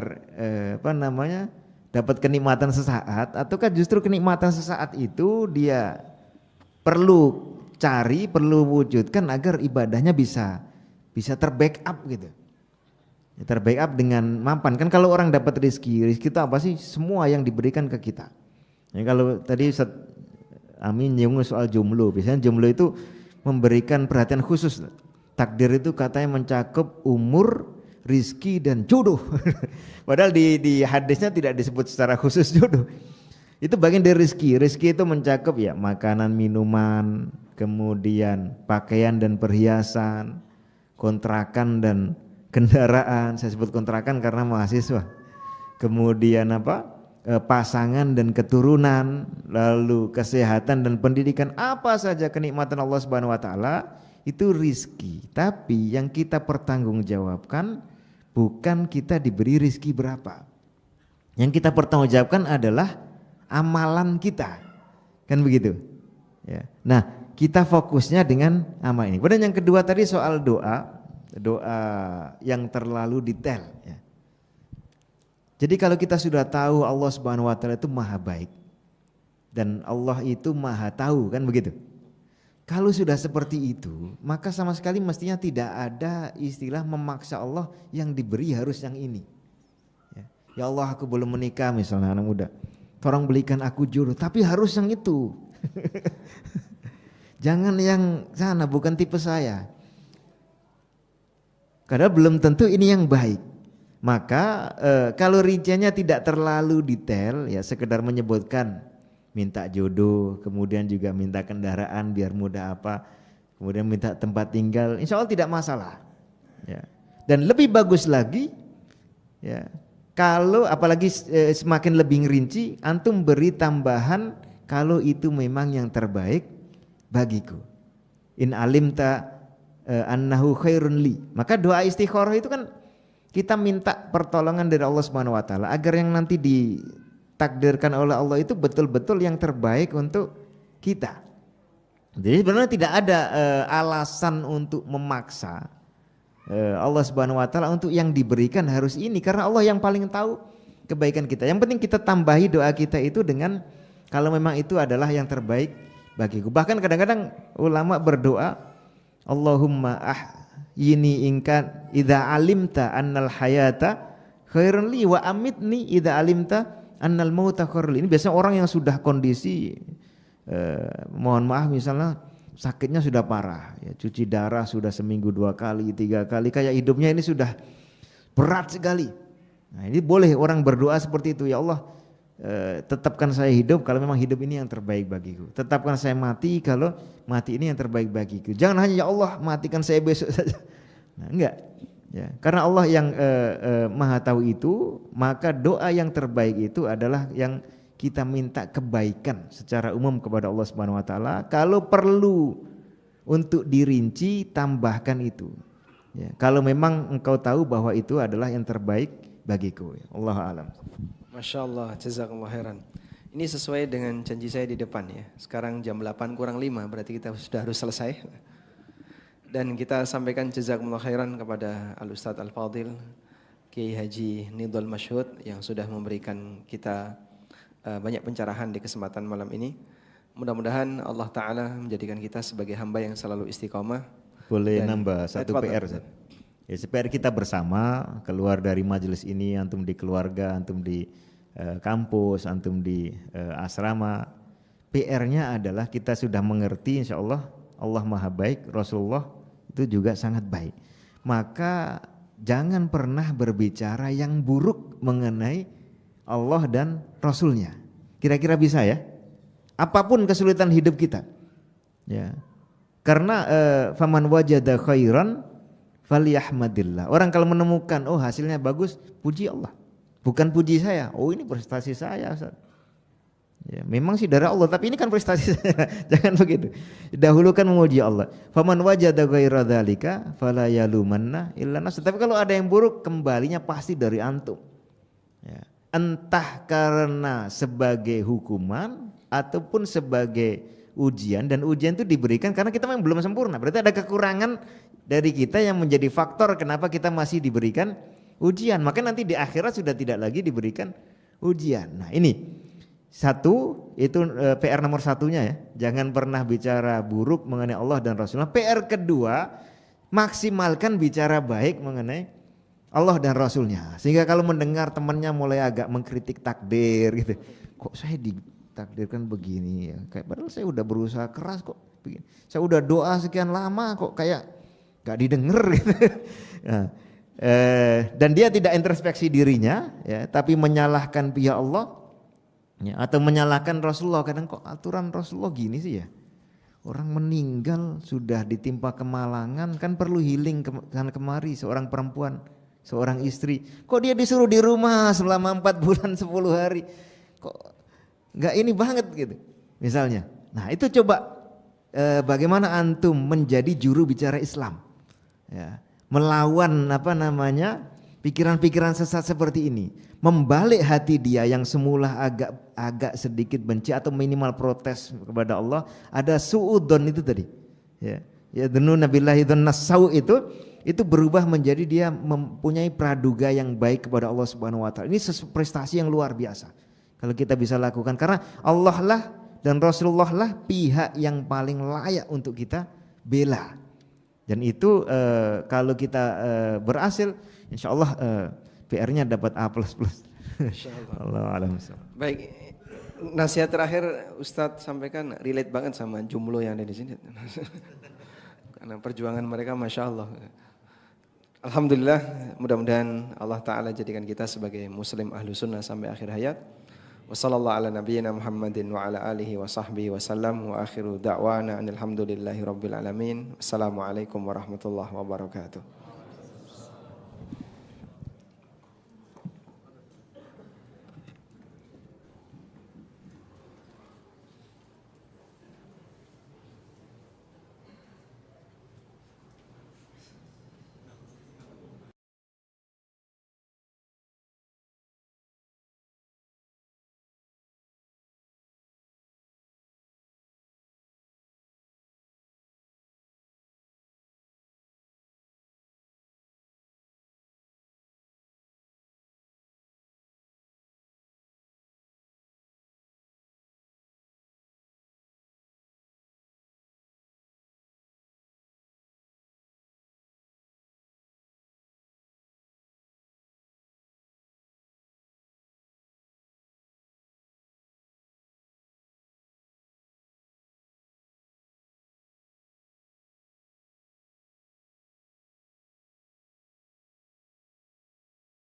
dapat kenikmatan sesaat, ataukah justru kenikmatan sesaat itu dia perlu cari, perlu wujudkan agar ibadahnya bisa terbackup gitu. Ya, terbackup dengan mapan. Kan kalau orang dapat rezeki itu apa sih? Semua yang diberikan ke kita. Ya, kalau tadi Ustaz Amin nyinggung soal jomblo, biasanya jomblo itu memberikan perhatian khusus. Takdir itu katanya mencakup umur, rizki dan jodoh. Padahal di hadisnya tidak disebut secara khusus jodoh. Itu bagian dari rizki. Rizki itu mencakup ya makanan, minuman, kemudian pakaian dan perhiasan, kontrakan dan kendaraan. Saya sebut kontrakan karena mahasiswa. Kemudian pasangan dan keturunan, lalu kesehatan dan pendidikan, apa saja kenikmatan Allah Subhanahu wa taala itu rizki. Tapi yang kita pertanggungjawabkan bukan kita diberi rizki berapa. Yang kita pertanggungjawabkan adalah amalan kita. Kan begitu. Ya. Nah, kita fokusnya dengan amal ini. Kemudian yang kedua tadi soal doa yang terlalu detail ya. Jadi kalau kita sudah tahu Allah Subhanahu wa taala itu maha baik dan Allah itu maha tahu, kan begitu. Kalau sudah seperti itu, maka sama sekali mestinya tidak ada istilah memaksa Allah yang diberi harus yang ini. Ya Allah, aku belum menikah misalnya anak muda. Tolong belikan aku jodoh, tapi harus yang itu. Jangan yang sana, bukan tipe saya. Karena belum tentu ini yang baik. Maka kalau rinciannya tidak terlalu detail, ya sekedar menyebutkan minta jodoh, kemudian juga minta kendaraan biar mudah kemudian minta tempat tinggal, insya Allah tidak masalah. Ya. Dan lebih bagus lagi, ya kalau apalagi semakin lebih rinci, antum beri tambahan kalau itu memang yang terbaik bagiku. In alimta annahu khairun li. Maka doa istikharah itu kan kita minta pertolongan dari Allah Subhanahu wa taala agar yang nanti ditakdirkan oleh Allah itu betul-betul yang terbaik untuk kita. Jadi sebenarnya tidak ada alasan untuk memaksa Allah Subhanahu wa taala untuk yang diberikan harus ini, karena Allah yang paling tahu kebaikan kita. Yang penting kita tambahi doa kita itu dengan kalau memang itu adalah yang terbaik bagiku. Bahkan kadang-kadang ulama berdoa, Allahumma yini ingkan idza alimta annal hayata khairun li wa amitni idza alimta annal mauta khairun li. Ini biasanya orang yang sudah kondisi mohon maaf misalnya sakitnya sudah parah, ya, cuci darah sudah seminggu 2 kali 3 kali, kayak hidupnya ini sudah berat sekali. Nah, ini boleh orang berdoa seperti itu, ya Allah tetapkan saya hidup kalau memang hidup ini yang terbaik bagiku. Tetapkan saya mati kalau mati ini yang terbaik bagiku. Jangan hanya ya Allah matikan saya besok saja. Nah, enggak. Ya, karena Allah yang maha tahu itu, maka doa yang terbaik itu adalah yang kita minta kebaikan secara umum kepada Allah Subhanahu wa taala. Kalau perlu untuk dirinci, tambahkan itu. Ya, kalau memang engkau tahu bahwa itu adalah yang terbaik bagiku. Allahu a'lam. Masya Allah, jazakallah khairan. Ini sesuai dengan janji saya di depan ya. Sekarang jam 8 kurang 5, berarti kita sudah harus selesai. Dan kita sampaikan jazakumullah khairan kepada Al-Ustadz Al-Fadil Kiai Haji Nidhal Masyhud yang sudah memberikan kita banyak pencerahan di kesempatan malam ini. Mudah-mudahan Allah Ta'ala menjadikan kita sebagai hamba yang selalu istiqomah. Boleh nambah satu PR, Ustaz. Ya, PR kita bersama, keluar dari majelis ini, antum di keluarga, antum di kampus, antum di asrama. PR-nya adalah kita sudah mengerti insya Allah, Allah maha baik, Rasulullah itu juga sangat baik. Maka jangan pernah berbicara yang buruk mengenai Allah dan Rasulnya. Kira-kira bisa ya? Apapun kesulitan hidup kita. Ya. Karena faman wajada khairan falyahmadillah. Orang kalau menemukan oh hasilnya bagus, puji Allah. Bukan puji saya. Oh ini prestasi saya, Ustaz. Ya, memang sih dari Allah, tapi ini kan prestasi saya. Jangan begitu. Dahulukan memuji Allah. Faman wajada ghaira dzalika fala yalumanna illa nafsa. Tapi kalau ada yang buruk, kembalinya pasti dari antum. Ya. Entah karena sebagai hukuman ataupun sebagai ujian, dan ujian itu diberikan karena kita memang belum sempurna. Berarti ada kekurangan dari kita yang menjadi faktor kenapa kita masih diberikan ujian. Maka nanti di akhirat sudah tidak lagi diberikan ujian. Nah ini satu, itu PR nomor satunya ya. Jangan pernah bicara buruk mengenai Allah dan Rasulullah. PR kedua, maksimalkan bicara baik mengenai Allah dan Rasulnya. Sehingga kalau mendengar temannya mulai agak mengkritik takdir gitu, kok saya ditakdirkan begini ya, kayak padahal saya udah berusaha keras kok begini. Saya udah doa sekian lama kok kayak gak didengar gitu. Nah, Dan dia tidak introspeksi dirinya, ya, tapi menyalahkan pihak Allah, ya, atau menyalahkan Rasulullah. Kadang kok aturan Rasulullah gini sih ya, orang meninggal sudah ditimpa kemalangan kan perlu healing kan kemari seorang perempuan, seorang istri, kok dia disuruh di rumah selama 4 bulan 10 hari, kok nggak ini banget gitu misalnya. Nah itu coba bagaimana antum menjadi juru bicara Islam, ya, melawan pikiran-pikiran sesat seperti ini, membalik hati dia yang semula agak sedikit benci atau minimal protes kepada Allah, ada suudzon itu tadi, ya dzununa billahi dzannas sau itu berubah menjadi dia mempunyai praduga yang baik kepada Allah Subhanahu wa taala. Ini prestasi yang luar biasa kalau kita bisa lakukan, karena Allah lah dan Rasulullah lah pihak yang paling layak untuk kita bela. Dan itu kalau kita berhasil, insya Allah PR-nya dapat A++. Allah alam. Baik, nasihat terakhir Ustadz sampaikan relate banget sama jumlo yang ada di sini. Karena perjuangan mereka Masya Allah. Alhamdulillah, mudah-mudahan Allah Ta'ala jadikan kita sebagai muslim ahlu sunnah sampai akhir hayat. Wassallallahu ala nabiyyina Muhammadin wa ala alihi wa sahbihi wa sallam wa akhiru da'wana alhamdulillahi rabbil alamin. Wassalamualaikum warahmatullahi wabarakatuh.